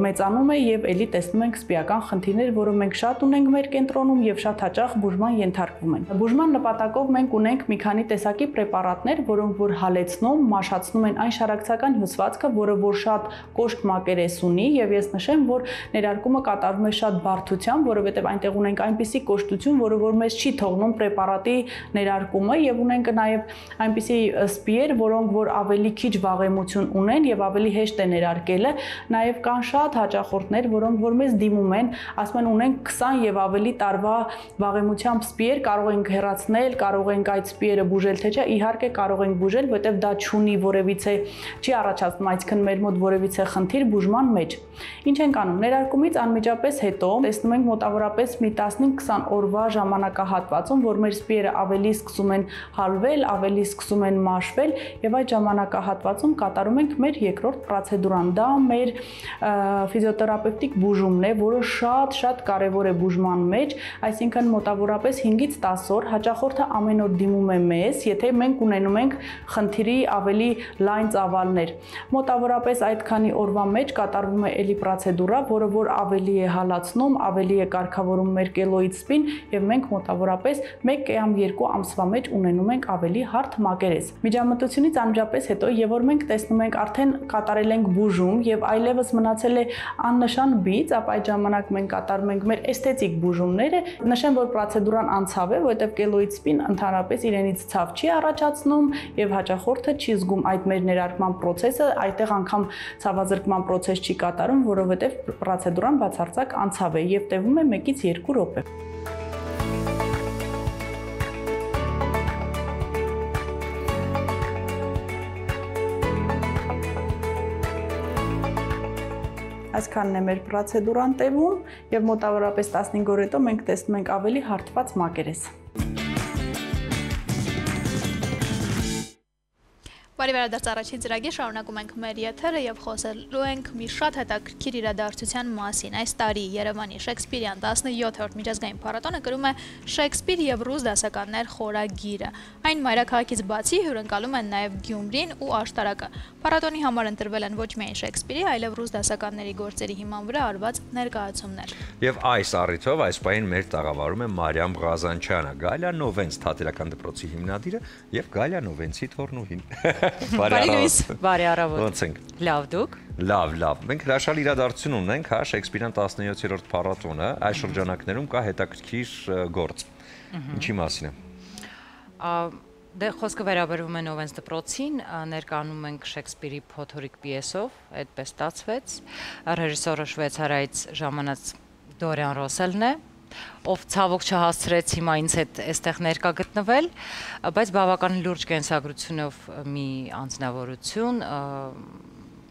մեծանում է եւ ելի տեսնում ենք սպիական խնդիրներ, որը մենք շատ ունենք մեր կենտրոնում եւ շատ հաճախ բուժման ենթարկվում են։ Բուժման նպատակով մենք ունենք մի քանի տեսակի պրեպարատներ, որոնք որ հալեցնում, մաշացնում են այն շարակցական հյուսվածքը, որը որ շատ կոշտ մակերես ունի եւ ես նշեմ, որ ներարկումը կատարվում է շատ բարդությամբ, որովհետեւ այնտեղ ունենք այնպիսի կոշտություն, որը որ մեզ չի թողնում պրեպարատի ներարկումը եւ ունենք նաեւ այնպիսի սպիեր, որոնք որ ավելի քիչ վաղեմություն ունեն եւ ավելի հեշտ է ներարկելը, նաեւ կան շատ հաճախորդներ, որոնք որ մեզ դիմում են, ասում են ունենք 20 եւ ավելի տարվա վաղեմությամբ սպիեր, կարող ենք հեռացնել, կարող ենք այդ սպիերը բուժել, թե չէ, իհարկե կարող ենք բուժել, որտեղ դա չունի որևիցե չի առաջացնում, այսինքն մեր մոտ որևիցե խնդիր բուժման մեջ։ Ինչ ենք անում, ներարկումից անմիջապես հետո տեսնում ենք մոտավորապես մի 15-20 օրվա ժամանակահատվածում, որ մեր սպիերը ավելի սկսում են հալվել, ավելի սկսում են մաշվել եւ այդ ժամանակահատվածում կատարում ենք մեր երկրորդ պրոցեդուրան։ Դա մեր ֆիզիոթերապևտիկ բուժումն է, որը շատ կարևոր է բուժման մեջ, այսինքն մոտավորապես 5-ից 10 օր հաճախորդը ամեն օր դիմում է մեզ, եթե մենք ունենում ենք խնդիրի ավելի լայն ծավալներ։ Մոտավորապես այդքանի օրվա մեջ կատարվում է էլի պրոցեդուրա, որը որ ավելի է հալացնում, ավելի է կարգավորում մեր կելոիդ սպին եւ մենք մոտավորապես 1 կամ 2 ամսվա մեջ ունենում ենք ավելի հարթ մակերես։ Միջամտությունից անմիջապես հետո եւ որ մենք տեսնում ենք արդեն կատարել ենք բուժում եւ այլևս մնացել է աննշան բիծ, ապա այդ ժամանակ մենք կատարում ենք մեր էսթետիկ բուժումները։ Նշեմ, որ պրոցեդուրան անցավ է, որովհետեւ կելոիդ սպին ընդհանրապես իրենից ցավ չի առաջացնում եւ հաճախորդը չի զգում այդ մեր ներարկման process-ը, այդտեղ անգամ ցավազրկման process չի կատարում, որովհետեւ պրոցեդուրան բացարձակ անցավ է եւ տևում է 1-ից 2 րոպե։ Այսքանն է մեր պրոցեդուրան տևում եւ մոտավորապես 15 օր հետո մենք տեսնում ենք ավելի հարթված մակերես։ Բարի վերադարձ առաջին ծրագիր, շարունակում ենք մեր եթերը եւ խոսելու ենք մի շատ հետաքրքիր իրադարձության մասին։ Այս տարի Երևանի Շեքսպիրյան 17-րդ միջազգային փառատոնը կրում է Շեքսպիր եւ ռուս դասականներ խորագիրը։ Այն մայրաքաղաքից բացի հյուրընկալում են նաեւ Գյումրին ու աշտարակը։ Փառատոնի համար ընտրվել են ոչ միայն Շեքսպիրի, այլև ռուս դասականների գործերի հիման վրա արված ներկայացումներ։ Եվ այս առիթով այս պահին մեր տաղավարում է Մարիամ Ղազանչյանը, Գալիա Նովենց թատերական դպրոցի հիմնադիրը եւ Գալիա Նովենցի թոռնուհին։ Բարի առավոտ։ Ոնց ենք։ Լավ դուք։ Լավ։ Մենք հրաշալի իրադարձություն ունենք, հա, Շեքսպիրյան 17-րդ փառատոնը, այս շրջանակներում կա հետաքրքիր գործ։ Ինչի մասին է։ Դե խոսքը վերաբերում է Նովենց դպրոցին, ներկայանում ենք Շեքսպիրի փոթորիկ պիեսով, այդպես ստացվեց։ Ռեժիսորը շվեյցարիայից ժամանած Դորիան Ռոսելն է, ով ցավոք չհասցրեց հիմա ինձ հետ այստեղ ներկա գտնվել, բայց բավական լուրջ կենսագրությունով մի անձնավորություն,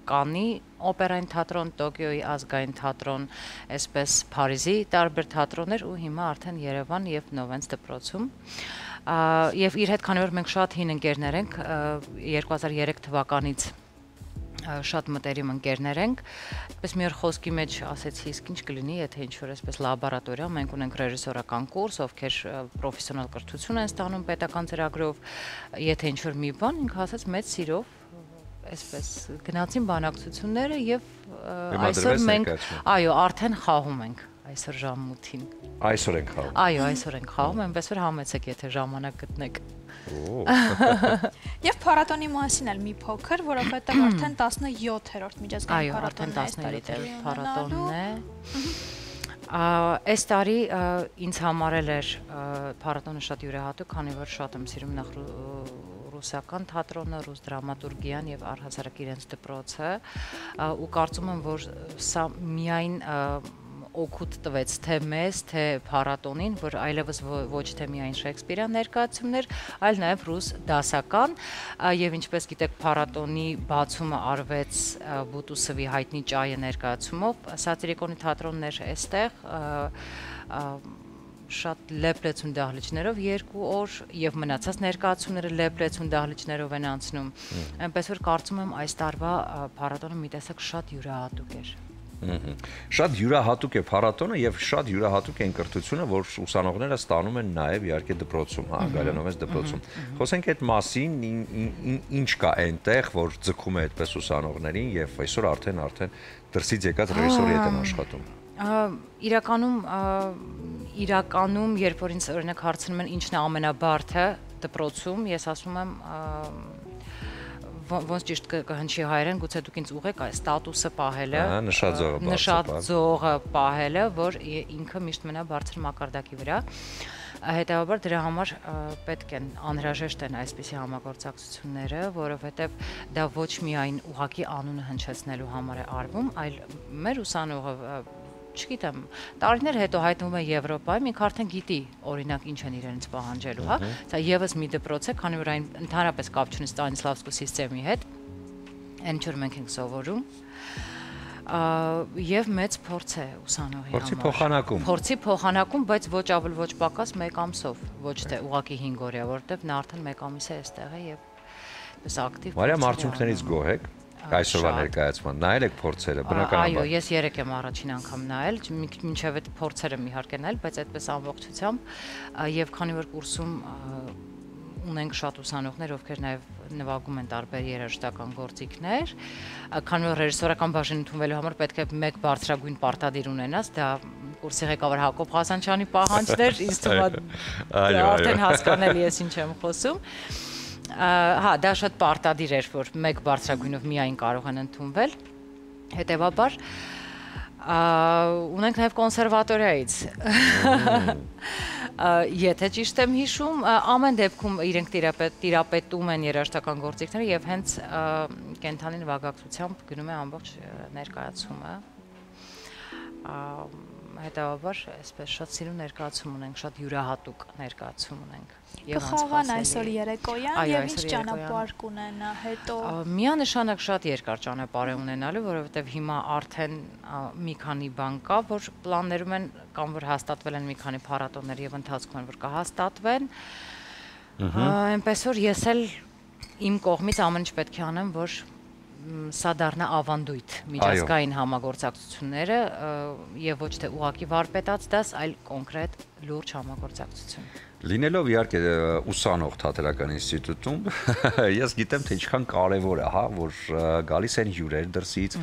Կանի օպերային թատրոն, Տոկիոյի ազգային թատրոն, այսպես Փարիզի տարբեր թատրոններ ու հիմա արդեն Երևան եւ Նովենց դպրոցում։ Եվ իր հետ քանի որ մենք շատ հին ընկերներ ենք, 2003 թվականից շատ մտերիմ ընկերներ ենք, այսպես մի օր խոսքի մեջ ասեցի, իսկ ինչ կլինի, եթե ինչ-որ այսպես լաբորատորիա, մենք ունենք ռեժիսորական կուրս, ովքեր պրոֆեսիոնալ կրթություն են ստանում պետական ծրագրով, եթե ինչ-որ մի բան, ինքը ասաց մեծ սիրով, այսպես գնացին բանակցությունները եւ այսօր մենք, այո, արդեն խաղում ենք այսօր ժամ 8-ին։ Այսօր ենք խաղում։ Այո, այսօր ենք խաղում, այնպես որ համեցեք, եթե ժամանակ գտնեք։ Եվ փառատոնի մասին էլ մի փոքր, որովհետև արդեն 17-րդ միջազգային փառատոնն է։ Այս տարի ինձ համարել էր փառատոնը շատ յուրահատուկ, քանի որ շատ եմ սիրում նախ ռուսական թատրոնը, ռուս դրամատուրգիան եւ առհասարակ իրենց դպրոցը, ու կարծում եմ, որ սա միայն օգուտ տվեց թե մեզ, թե փառատոնին, որ այլևս ոչ թե միայն Շեքսպիրյան ներկայացումներ, այլ նաև ռուս դասական, եւ ինչպես գիտեք, փառատոնի բացումը արվեց Բուտուսովի հայտնի ճայը ներկայացումով, Սատիրիկոնի թատրոնն էր այստեղ, շատ լեփլեցուն դահլիճներով 2 օր եւ մնացած ներկայացումները լեփլեցուն դահլիճներով են անցնում, այնպես որ կարծում եմ այս տարվա փառատոնը մի տեսակ շատ յուրահատուկ էր։ Շատ յուրահատուկ է փառատոնը եւ շատ յուրահատուկ է ընկերտությունը, որ ուսանողները ստանում են նաեւ իհարկե դպրոցում, հա, Գալյանովես դպրոցում։ Խոսենք այդ մասին, ինչ կա այնտեղ, որ ձգում է այդպես ուսանողներին եւ այսօր արդեն դրսից եկած ռեժիսորի հետ են աշխատում։ Իրականում, երբ որ ինձ օրինակ հարցնում են ինչն է ամենաբարդը դպրոցում, ես ասում եմ ոնց ճիշտ կհնչի հայերեն, գուցե դուք ինձ ուղեք այս ստատուսը պահելը, նշաձողը պահելը, որ ինքը միշտ մնա բարձր մակարդակի վրա։ Հետևաբար դրա համար պետք են անհրաժեշտ են այսպիսի համագործակցությունները, որովհետև դա ոչ միայն ուղղակի անունը հնչեցնելու համար է արվում, այլ մեր ուսանողը չգիտեմ, տարիներ հետո հայտնվում է Եվրոպայում, ինքը արդեն գիտի, օրինակ, ինչ են իրենց պահանջելու, հա։ Սա եւս մի դպրոց է, քանի որ այն ընդհանրապես կապ չունի Ստանիսլավսկու համակարգի հետ, այն ինչ որ մենք ենք սովորում, եւ մեծ փորձ է ուսանողի համար։ Փորձի փոխանակում, բայց ոչ ավել ոչ պակաս 1 ամսով, ոչ թե ուղղակի 5 օրյա, որովհետեւ նա արդեն 1 ամիս է այստեղ է եւ պես ակտիվ։ Մարիամ, արդյունքներից գոհ եք այսօրվա ներկայացման, նայել եք փորձերը, բնականաբար։ Այո, ես 3 եմ առաջին անգամ նայել, մինչև այդ փորձերը մի իհարկե նայել, բայց այդպես ամբողջությամբ, եւ քանի որ կուրսում ունենք շատ ուսանողներ, ովքեր նաեւ նվագում են տարբեր երաժշտական գործիքներ, քանի որ ռեժիսորական բաժին ընդունվելու համար պետք է 1 բարձրագույն պարտադիր ունենաս, դա կուրսի ղեկավար Հակոբ Ղազանչյանի պահանջներ, ինձ թվում է արդեն հասկանալի է ինչ եմ խոսում։ Հա, դա շատ պարտադիր էր, որ 1 բարձրագույնով միայն կարող են ընդունվել, հետևաբար ունենք նաև կոնսերվատորիայից, եթե ճիշտ եմ հիշում, ամեն դեպքում իրենք տիրապետում են երաժշտական գործիքները և հենց կենթանի նվագակցությամբ գնում է ամբողջ ներկայացումը, հետևաբար այսպես շատ սիրուն ներկայացում ունենք, շատ յուրահատուկ ներկայացում ունենք։ Կխաղան այսօր երեկոյան եւ ինչ ճանապարհ կունենա հետո։ Միանշանակ շատ երկար ճանապարհ է ունենալու, որովհետեւ հիմա արդեն մի քանի բան կա, որ պլաններում են կամ որ հաստատվել են մի քանի փառատոներ եւ ընթացքում են որ կհաստատվեն։ Այնպես որ ես էլ իմ կողմից ամեն ինչ պետք է անեմ, որ սա դառնա ավանդույթ միջազգային համագործակցությունները եւ ոչ թե ուղղակի վարպետաց դաս, այլ կոնկրետ լուրջ համագործակցություն։ Լինելով իհարկե ուսանող Թատերական ինստիտուտում, ես գիտեմ թե ինչքան կարևոր է, հա, որ գալիս են հյուրեր դրսից,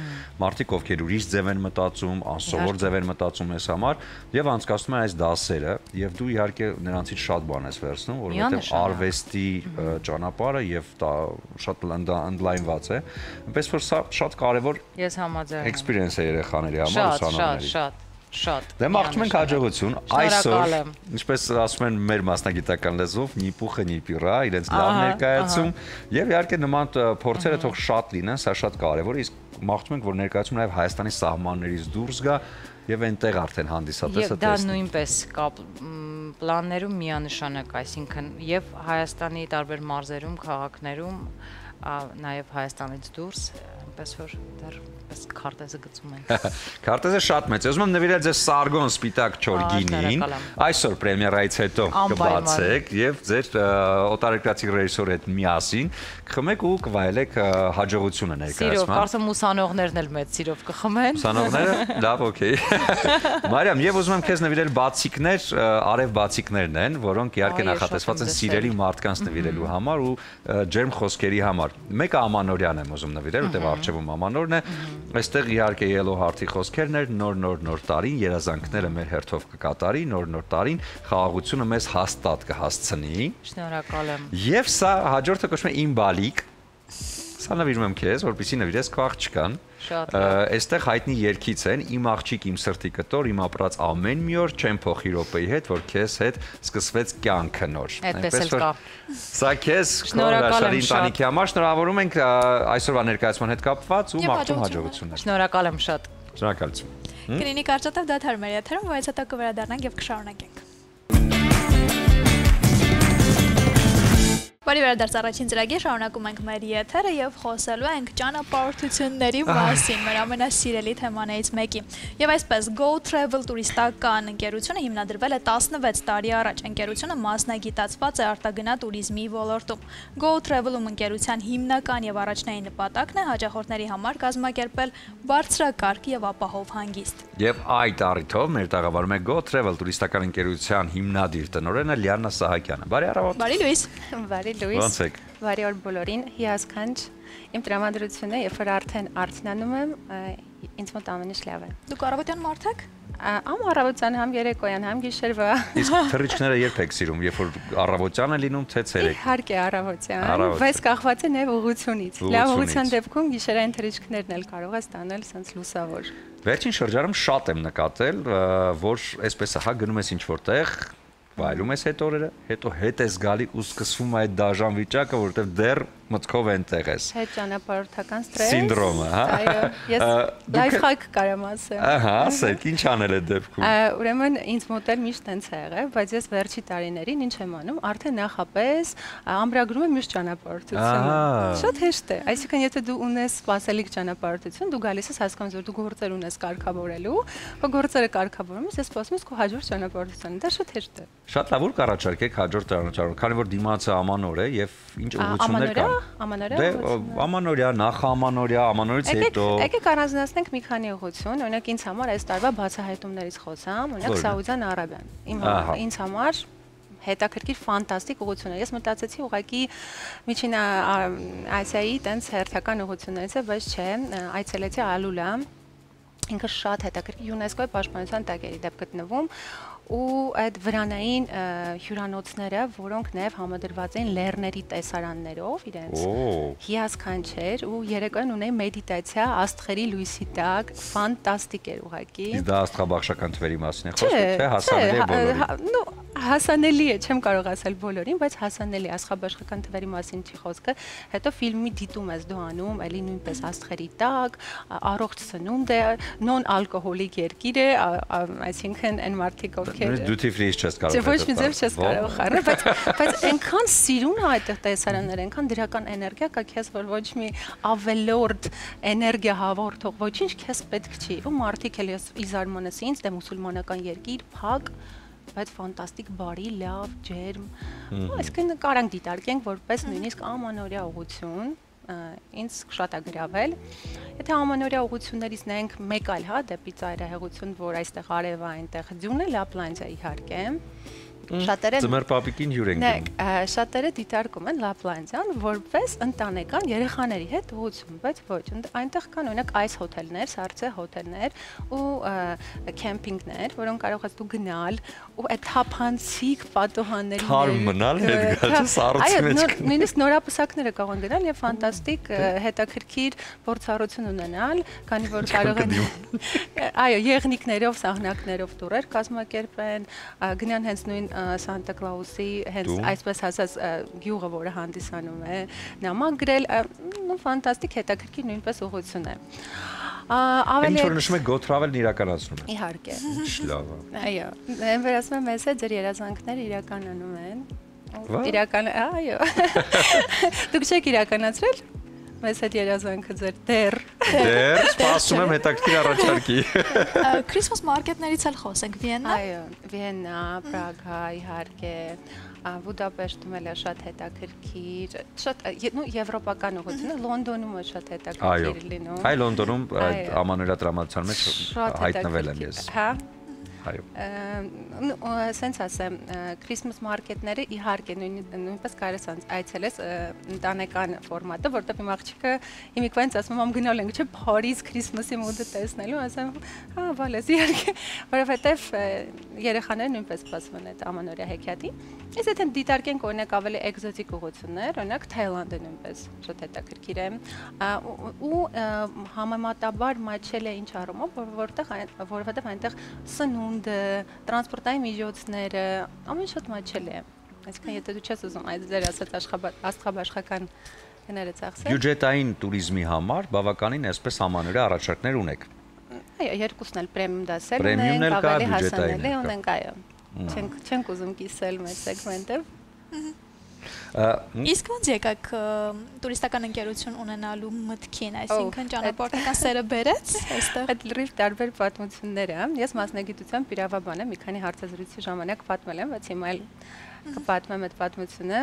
մարդիկ ովքեր ուրիշ ձև են մտածում, անսովոր ձև են մտածում ես համար եւ անցկացնում են այս դասերը եւ դու իհարկե նրանցից շատ բան ես վերցնում, որովհետեւ արվեստի ճանապարհը եւ դա շատ ընդլայնված է, այնպես որ սա շատ կարևոր experience է երեխաների համար, ուսանողների։ Շատ։ Մաղթում ենք հաջողություն, այսօր, ինչպես ասում են մեր մասնագիտական լեզվով, նի պուխը նի պիռա, իրենց լավ ներկայացում եւ իհարկե նման փորձերը թող շատ լինեն, սա շատ կարեւոր է, իսկ մաղթում ենք որ ներկայացում նաեւ Հայաստանի սահմաններից դուրս գա եւ այնտեղ արդեն հանդիսատեսը տեսնի։ Դա նույնպես կա պլաններում միանշանակ, այսինքն եւ Հայաստանի տարբեր մարզերում, քաղաքներում, նաեւ Հայաստանից դուրս, այնպես որ դեռ քարտեզը գծում ենք։ Քարտեզը շատ մեծ է։ Ուզում եմ նվիրել ձեզ Սարգոն սպիտակ չոր գինին։ Այսօր պրեմիերայից հետո կբացեք եւ ձեր օտարերկրացի ռեժիսորի հետ միասին կխմեք ու կվայելեք հաջողությունը ներկայացման։ Սիրով, կարծում ուսանողներն էլ մեծ սիրով կխմեն։ Ուսանողները, լավ, օքեյ։ Մարիամ, եւ ուզում եմ քեզ նվիրել բացիկներ, արև բացիկներն են, որոնք իհարկե նախատեսված են սիրելի մարդկանց նվիրելու համար ու ջերմ խոսքերի համար։ Մեկը ամանորյան եմ ուզում նվիրել, որտեղ առջևում ամանորն է։ Այստեղ իհարկե ելո հարթի խոսքերն էր, նոր տարին, երազանքները մեր հերթով կկատարի, նոր տարին խաղաղությունը մեզ հաստատ կհասցնի։ Շնորհակալ եմ։ Եվ սա հաջորդը կոչվում է իմ բալիկ։ Սա նվիրում եմ քեզ, որպեսզի նվիրես քո աղջկան։ Այստեղ հայտնի երգից են Իմ աղջիկ իմ սրտի կտոր, իմ ապրած ամեն մի օր չեմ փոխի րոպեի հետ, որ քեզ հետ սկսվեց կյանքը նոր։ Այդպես էլ կա։ Սա քեզ քո հրաշալի ընտանիքի համար շնորհավորում ենք այսօրվա ներկայացման հետ կապված ու մաղթում հաջողություններ։ Շնորհակալ եմ շատ։ Շնորհակալություն։ Կլինիկ արժանապատիվ դադար մեր եթերում, բայց հետո կվերադառնանք եւ կշարունակենք։ Բարի վերադարձ առաջին ծրագիր, շարունակում ենք մեր եթերը եւ խոսելու ենք ճանապարհորդությունների մասին, մեր ամենասիրելի թեմաներից մեկի։ Եվ այսպես Go Travel տուրիստական ընկերությունը հիմնադրվել է 16 տարի առաջ։ Ընկերությունը մասնագիտացված է արտագնա туриզմի ոլորտում։ Go Travel-ում ընկերության հիմնական եւ առաջնային նպատակն է հաճախորդների համար կազմակերպել բարձրակարգ եւ ապահով հանգիստ։ Եվ այդ առիթով մեր տաղավարում է Go Travel տուրիստական ընկերության հիմնադիր տնօրենը Լիաննա Սահակյանը։ Բարի առավոտ։ Բարի լույս։ Բարի լույս, բարի օր բոլորին, հիասքանչ, իմ տրամադրությունը, երբ որ արդեն արդյունանում եմ, ինձ մոտ ամեն ինչ լավ է։ Դուք առավոտյան մարդ եք։ Ամ առավոտյան, համ երեկոյան, համ գիշերվա։ Իսկ թռիչքները երբ եք սիրում, երբ որ առավոտյան է լինում, թե ցերեկ։ Իհարկե առավոտյան, բայց կախված է նաև ուղղությունից։ Լավ ուղղության դեպքում գիշերային թռիչքներն էլ կարող է ստանալ սենց լուսավոր։ Վերջին շրջանում շատ եմ նկատել, որ այսպես է, հա գնում ես ինչ-որտեղ, վայելում ես հետ օրերը, հետո հետ ես գալի ու սկսվում է այդ դաժան վիճակը, որովհետև դեռ մտքով այնտեղ ես։ Հետ ճանապարհորդական ստրես։ Սինդրոմը, հա։ Այո, ես լայֆհակ կարամ ասեմ։ Ահա, ասեք, ինչ անել այդ դեպքում։ Ուրեմն ինձ մոտ էլ միշտ տենց է եղել, բայց ես վերջի տարիներին ինչ եմ անում, արդեն նախապես ամրագրում եմ միշտ ճանապարհորդությունը։ Շատ հեշտ է, այսինքն եթե դու ունես սպասելիք ճանապարհորդություն, դու գալիս ես հասկանում, որ դու գործեր ունես կարգավորելու, քո գործերը կարգավորում ես, սպասում ես քո հաջորդ ճանապարհորդությանը։ Դա շատ հեշտ է։ Շատ լավ, որ կառաջարկեք հաջորդ ճանապարհորդություն, քանի որ դիմացը ամանոր է եւ ինչ ուղղություններ կան։ Դե ամանորյա, նախաամանորյա, ամանորից հետո։ Եկեք առանձնացնենք մի քանի ուղղություն, օրինակ ինձ համար այս տարվա բացահայտումներից խոսամ, օրինակ Սաուդյան Արաբիան։ Ինձ համար հետաքրքիր ֆանտաստիկ ուղղություն է։ Ես մտածեցի ուղղակի Միջին Ասիայի տենց հերթական ուղղություններից է, բայց չէ, այցելեցի Ալուլա։ Ինքը շատ հետաքրքիր ՅՈՒՆԵՍԿՕ-ի պաշտպանության տակ էր դեպ գտնվում ու այդ վրանային հյուրանոցները, որոնք նաև համադրված էին լեռների տեսարաններով իրենց հիասքանչեր ու երեկոյան ունեին մեդիտացիա աստղերի լույսի տակ, ֆանտաստիկ էր ուղղակի։ Իսկ դա աստղաբաշխական թվերի մասին է խոսքը, թե հասանելի է բոլորին։ Հասանելի է, չեմ կարող ասել բոլորին, բայց հասանելի աստղաբաշխական թվերի մասին չի խոսքը։ Հետո ֆիլմի դիտում ես դու անում, էլի նույնպես աստղերի տակ, առողջ սնունդ է, նոն ալկոհոլիկ երկիր է, այսինքն այն մարդիկ Duty free չես կարող։ Ոչ մի ձև չես կարող խառնել, բայց այնքան սիրուն է այդտեղ տեսարանները, այնքան դրական էներգիա կա քեզ, որ ոչ մի ավելորդ էներգիա հավորթող ոչինչ քեզ պետք չի։ Ու մարդիկ էլ ես իզարմանս ինձ դե մուսուլմանական երկիր, փակ, բայց ֆանտաստիկ բարի, լավ, ջերմ։ Այսինքն կարանք դիտարկենք որպես նույնիսկ ամանորյա ուղղություն։ Ինձ շատ է գրավել։ Եթե ամանորյա ուղղություններից նայենք մեկ այլ, հա, դեպի ծայրահեղություն, որ այստեղ արև է, այնտեղ ձյուն է, Լապլանդիա իհարկե։ Շատերը Ձմեռ պապիկին հյուր են գնում։ Շատերը դիտարկում են Լապլանդիան որպես ընտանեկան երեխաների հետ ուղղություն, բայց ոչ, այնտեղ կան օրինակ այս հոթելներ, սառցե հոթելներ ու քեմփինգներ, որոնք կարող ես դու գնալ ու այդ թափանցիկ պատոհանների թարմ մնալ հետ գալ, սառցի մեջ։ Այո, նույնիսկ նորապսակները կարող են գնալ եւ ֆանտաստիկ հետաքրքիր փորձառություն ունենալ, քանի որ կարող են այո, եղնիկներով, սահնակներով տուրեր կազմակերպեն, գնան հենց նույն Սանտա Կլաուսի հենց այսպես ասած գյուղը, որը հանդիսանում է, նամակ գրել, ֆանտաստիկ հետաքրքիր նույնպես ուղղություն է։ Ինչ որ նշում եք Go Travel-ն իրականացնում է։ Իհարկե։ Ինչ լավ է։ Այո, այն վերածում եմ մեզ է ձեր երազանքները իրականանում են։ Իրական, այո։ Դուք չեք իրականացրել մեզ հետ երազանքը ձեր դեռ։ Դեռ, սպասում եմ հետաքրքիր առաջարկի։ Քրիսմաս մարքետներից էլ խոսենք, Վիեննա։ Այո, Վիեննա, Պրագա, իհարկե, Բուդապեշտում էլ է շատ հետաքրքիր, շատ եվրոպական ուղղությունը, Լոնդոնում է շատ հետաքրքիր լինում։ Այո, Լոնդոնում ամանորյա տրամադրության մեջ հայտնվել եմ ես։ Հա։ Սենց ասեմ, Christmas market-ները իհարկե նույնպես կարես այցելես ընտանեկան ֆորմատը, որտեղ իմ աղջիկը իմիկվանից ասում եմ գնալ ենք, չէ, Փարիզ Christmas-ի մոդը տեսնելու, ասեմ, հա, բալես, իհարկե, որովհետև երեխաները նույնպես սպասում են այդ ամանորյա հեքիաթին։ Իսկ եթե դիտարկենք օրինակ ավելի էկզոտիկ ուղղություններ, օրինակ Թայլանդը նույնպես շատ հետաքրքիր է, ու համեմատաբար մատչել է ինչ առումով, որովհետև այնտեղ սնունդը, տրանսպորտային միջոցները, ամեն շատ մատչել է։ Այսինքն եթե դու չես ուզում այդ ձեր ասած աստղաբաշխական գները ծախսել։ Բյուջետային туриզմի համար բավականին այսպես ամանորյա առաջարկներ ունեք։ Այո, երկուսն էլ պրեմիում դասել ունենք, ավելի հասանելի ունենք, այո։ Չենք ուզում կիսել մեր սեգմենտը։ Իսկ ոնց եկաք տուրիստական ընկերություն ունենալու մտքին, այսինքն ճանապարհական սերը բերեց այստեղ։ Այդ լրիվ տարբեր պատմություններ է։ Ես մասնագիտությամբ իրավաբան եմ, մի քանի հարցազրույցի ժամանակ պատմել եմ, բայց հիմա էլ կպատմեմ այդ պատմությունը,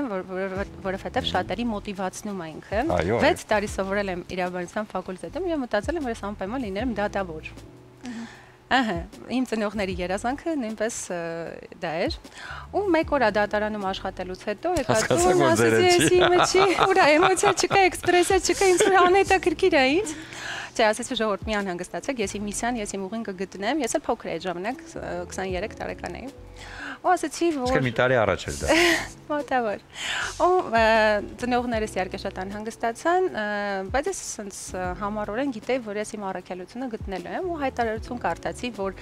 որովհետև շատերի մոտիվացնում է ինքը։ 6 տարի սովորել եմ իրավաբանության ֆակուլտետում եւ մտածել եմ, որ ես անպայման լինեմ դատավոր։ Ահա, իմ ծնողների երազանքը նույնպես դա էր։ Ու մեկ օր դատարանում աշխատելուց հետո եկածում ասեցի, իմը չի, ուրա էմոցիա չկա, էքսպրեսիա չկա, ինձ որ անհետաքրքիր է ինձ։ Չէ, ասեցի ժողովուրդ մի անհանգստացեք, ես իմ միսիան, ես իմ ուղին կգտնեմ, ես էլ փոքր էի ժամանակ 23 տարեկան էի։ Ու ասեցի, որ Իսկ մի տարի առաջ էր դա։ Մոտավոր։ Ու ծնողներս իհարկե շատ անհանգստացան, բայց ես ասենց համառորեն գիտեի, որ ես իմ առաքելությունը գտնելու եմ ու հայտարարություն կարդացի, որ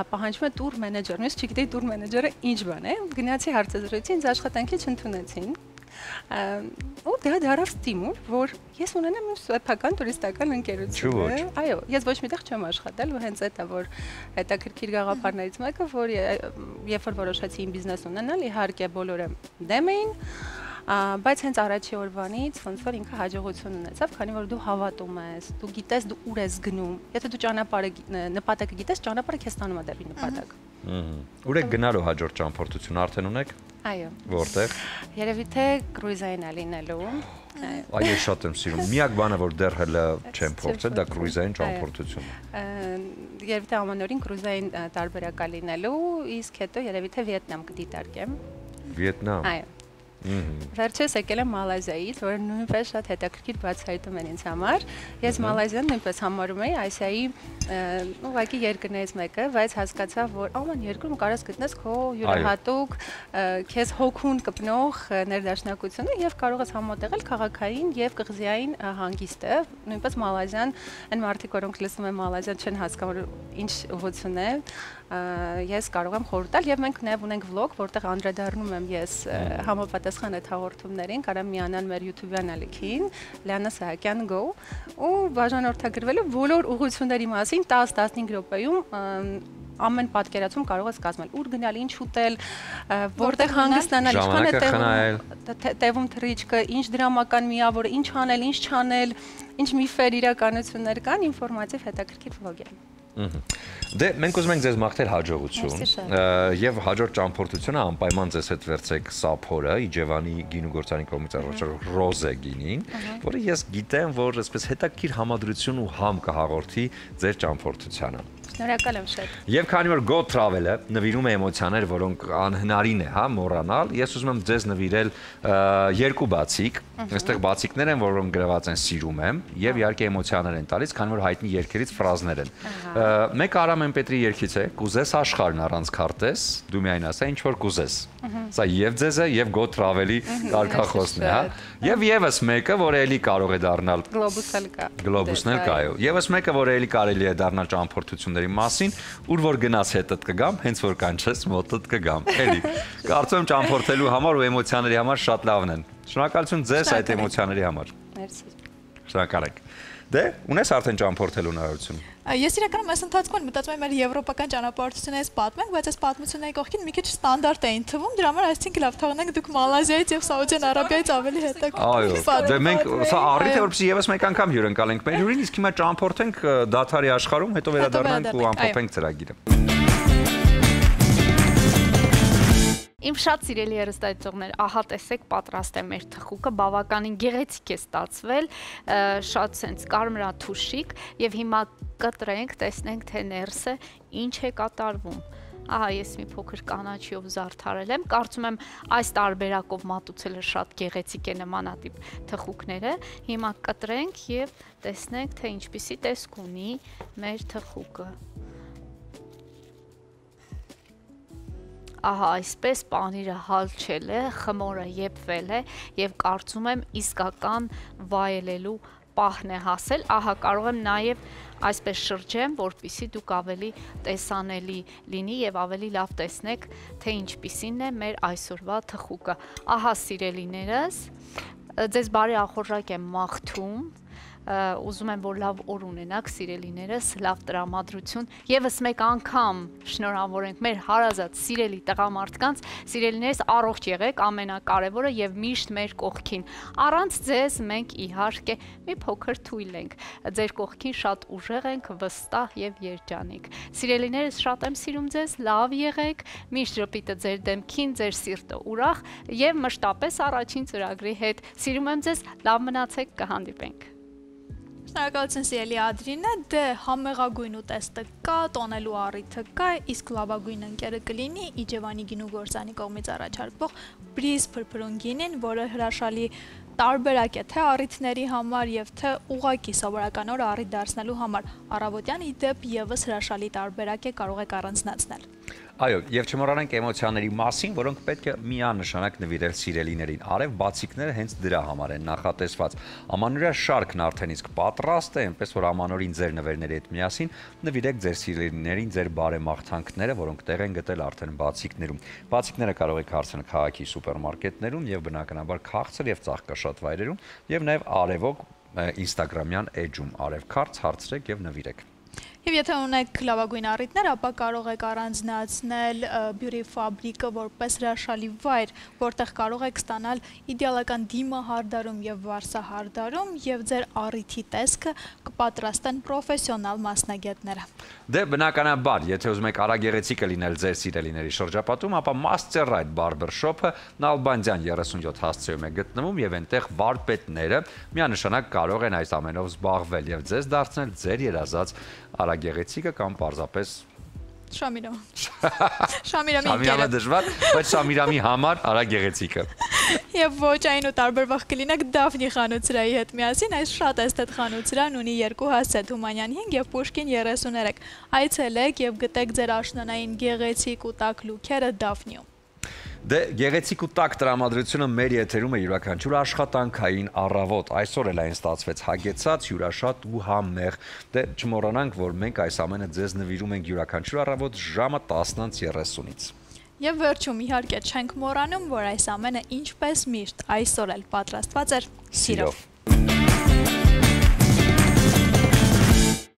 պահանջվում է տուր մենեջեր։ Ես չգիտեի տուր մենեջերը ինչ բան է։ Գնացի հարցազրույցի, ինձ աշխատանքի չընդունեցին։ Ու դա դարավ ստիմուլ, որ ես ունենամ իմ սեփական տուրիստական ընկերություն։ Այո, ես ոչ միտեղ չեմ աշխատել ու հենց այդ է, որ հետաքրքիր գաղափարներից մեկը, որ երբ որ որոշեցի իմ բիզնես ունենալ, իհարկե բոլորը դեմ էին, բայց հենց առաջի օրվանից ոնց որ ինքը հաջողություն ունեցավ, քանի որ դու հավատում ես, դու գիտես դու ուր ես գնում։ Եթե դու նպատակը գիտես, ճանապարհը քեզ տանում է դեպի նպատակ։ Ուր եք գնալու հաջորդ ճամփորդություն արդեն ունեք։ Այո։ Որտեղ։ Երևի թե կրուիզային է լինելու։ Այո, շատ եմ սիրում։ Միակ բանը, որ դեռ հələ չեմ փորձել, դա կրուիզային ճամփորդությունն է։ Երևի թե ամանորին կրուիզային տարբերակ է լինելու, իսկ հետո երևի թե Վիետնամ կդիտարկեմ։ Վիետնամ։ Այո։ Վերջերս եկել եմ Մալազիայից, որ նույնպես շատ հետաքրքիր բացահայտում են ինձ համար։ Ես Մալազիան նույնպես համարում էի Ասիայի ուղղակի երկրներից մեկը, բայց հասկացա, որ ամեն երկրում կարես գտնես քո յուրահատուկ, քեզ հոգուն կպնող ներդաշնակությունը եւ կարող ես համատեղել քաղաքային եւ կղզիային հանգիստը։ Նույնպես Մալազիան, այն մարդիկ, որոնք լսում են Մալազիան, չեն հասկանում ինչ ուղղություն է։ Ես կարող եմ խորհուրդ տալ եւ մենք նաեւ ունենք վլոգ, որտեղ անդրադառնում եմ ես համապատասխան այդ հաղորդումներին, կարամ միանալ մեր YouTube-յան ալիքին, Լիանա Սահակյան Go, ու բաժանորդագրվելու բոլոր ուղղությունների մասին 10-15 րոպեում ամեն պատկերացում կարող ես կազմել, ուր գնալ, ինչ ուտել, որտեղ հանգստանալ, ինչքան է տևում թռիչքը, ինչ դրամական միավորը, ինչ անել, ինչ չանել, ինչ միֆեր, իրականություններ կան, ինֆորմատիվ հետաքրքիր վլոգ է։ Դե մենք ուզում ենք ձեզ մաղթել հաջողություն եւ հաջորդ ճամփորդությունը անպայման ձեզ հետ վերցեք Սափորը, Իջևանի գինու գործարանի կողմից առաջարկող Ռոզե գինին, որը ես գիտեմ, որ այսպես հետաքրքիր համադրություն ու համ կհաղորդի ձեր ճամփորդությանը։ Շնորհակալ եմ շատ։ Եվ քանի որ Go Travel-ը նվիրում է էմոցիաներ, որոնք անհնարին է, հա, մոռանալ, ես ուզում եմ ձեզ նվիրել երկու բացիկ, այստեղ բացիկներ են, որոնք գրված են սիրում եմ, եւ իհարկե էմոցիաներ են տալիս, քանի որ հայտնի երգերից ֆրազներ են։ Մեկը Արամ Էմպետրի երգից է, կուզես աշխարհն առանց քարտես, դու միայն ասա ինչ որ կուզես։ Սա եւ ձեզ է եւ Go Travel-ի կարգախոսն է, հա։ Եվ եւս մեկը, որը էլի կարող է դառնալ Գլոբուսն կա։ Գլոբուսն էլ կա, այո։ Եվս մեկը, որը էլի կարելի է դառնալ ճամփորդությունների մասին, ուր որ գնաց հետդ կգամ, հենց որ կանչես մոտդ կգամ։ Էլի։ Կարծում եմ ճամփորդելու համար ու էմոցիաների համար շատ լավն են։ Շնորհակալություն ձեզ այդ էմոցիաների համար։ Մերսի։ Շնորհակալ ենք։ Դե, ունես արդեն ճամփորդելու հնարավորություն։ Ես իրականում այս ընթացքում մտածում եմ մեր եվրոպական ճանապարհորդություններից պատմենք, բայց այս պատմությունների կողքին մի քիչ ստանդարտ էին թվում, դրա համար այսինքն լավ թողնենք դուք Մալազիայից եւ Սաուդյան Արաբիայից ավելի հետաքրքիր։ Այո, դե մենք սա առիթ է, որպեսզի եւս մեկ անգամ հյուրընկալենք մեր հյուրին, իսկ հիմա ճամփորդենք դաթարի աշխարհում, հետո վերադառնանք ու ամփոփենք ծրագիրը։ Իմ շատ սիրելի երեստայտողներ, ահա տեսեք պատրաստ է մեր թխուկը, բավականին գեղեցիկ է ստացվել, շատ սենց կարմրաթուշիկ եւ հիմա կտրենք, տեսնենք թե ներսը ինչ է կատարվում։ Ահա ես մի փոքր կանաչիով զարդարել եմ, կարծում եմ այս տարբերակով մատուցելը շատ գեղեցիկ է նմանատիպ թխուկները։ Հիմա կտրենք եւ տեսնենք, թե ինչպիսի տեսք ունի մեր թխուկը։ Ահա այսպես պանիրը հալչել է, խմորը եփվել է եւ կարծում եմ իսկական վայելելու պահն է հասել, ահա կարող եմ նաև այսպես շրջեմ, որպեսզի դուք ավելի տեսանելի լինի եւ ավելի լավ տեսնեք, թե ինչպիսին է մեր այսօրվա թխուկը։ Ահա սիրելիներս, ձեզ բարի ախորժակ եմ մաղթում, ուզում եմ, որ լավ օր ունենաք սիրելիներս, լավ տրամադրություն, եւս մեկ անգամ շնորհավորենք մեր հարազատ սիրելի տղամարդկանց, սիրելիներս առողջ եղեք, ամենակարևորը եւ միշտ մեր կողքին։ Առանց ձեզ մենք իհարկե մի փոքր թույլ ենք, ձեր կողքին շատ ուժեղ ենք, վստահ եւ երջանիկ։ Սիրելիներս, շատ եմ սիրում ձեզ, լավ եղեք, միշտ ժպիտը ձեր դեմքին, ձեր սիրտը ուրախ եւ մշտապես առաջին ծրագրի հետ։ Սիրում եմ ձեզ, լավ մնացեք, կհանդիպենք։ Շնորհակալություն սիրելի Ադրինե, դե համեղագույն ուտեստը կա, տոնելու առիթը կա, իսկ լավագույն ընկերը կլինի Իջևանի գինու գործանի կողմից առաջարկվող բրիզ փրփրուն գինին, որը հրաշալի տարբերակ է թե առիթների համար եւ թե ուղակի սովորական օրը առիթ դարձնելու համար։ Առավոտյան ի դեպ եւս հրաշալի տարբերակ է, կարող եք առանձնացնել։ Այո, եւ չմոռանանք էմոցիաների մասին, որոնք պետք է միանշանակ նվիրել սիրելիներին։ Արև բացիկները հենց դրա համար են նախատեսված։ Ամանորյա շարքն արդեն իսկ պատրաստ է, այնպես որ ամանորին ձեր նվերների հետ միասին նվիրեք ձեր սիրելիներին ձեր բարեմաղթանքները, որոնք տեղ են գտել արդեն բացիկներում։ Բացիկները կարող եք հարցնել քաղաքի սուպերմարկետներում եւ բնականաբար քաղցր եւ ծաղկաշատ վայրերում եւ նաեւ արևոք Instagram-յան էջում արև քարց հարցրեք եւ նվիրեք։ Եվ եթե ունեք լավագույն առիթներ, ապա կարող եք առանձնացնել Beauty Fabric-ը որպես հրաշալի վայր, որտեղ կարող եք ստանալ իդեալական դիմահարդարում եւ վարսահարդարում եւ ձեր առիթի տեսքը կպատրաստեն պրոֆեսիոնալ մասնագետները։ Դե բնականաբար, եթե ուզում եք արագեղեցիկը լինել ձեր սիրելիների շրջապատում, ապա Master Right Barber Shop-ը Նալբանդյան 37 հասցեում է գտնվում եւ այնտեղ վարպետները միանշանակ կարող են այս ամենով զբաղվել եւ ձեզ դարձնել ձեր երազած արագեղեցիկը կամ պարզապես Շամիրամ։ Շամիրամը դժվար, բայց Շամիրամի համար արագեղեցիկը։ Եվ ոչ այն ու տարբերվող կլինեք Դավնի խանութսրահի հետ միասին, այս շատ էսթետ խանութսրահն ունի 2 հասցե Թումանյան 5 եւ Պուշկին 33։ Այցելեք եւ գտեք ձեր աշնանային գեղեցիկ ու տաք լուքերը Դավնիում։ Դե գեղեցիկ ու տաք տրամադրությունը մեր եթերում է յուրաքանչյուր աշխատանքային առավոտ։ Այսօր էլ այն ստացվեց հագեցած, հյուրաշատ ու համեղ։ Դե չմոռանանք, որ մենք այս ամենը ձեզ նվիրում ենք յուրաքանչյուր առավոտ ժամը 10:30-ից։ Եվ վերջում իհարկե չենք մոռանում, որ այս ամենը ինչպես միշտ այսօր էլ պատրաստված էր սիրով։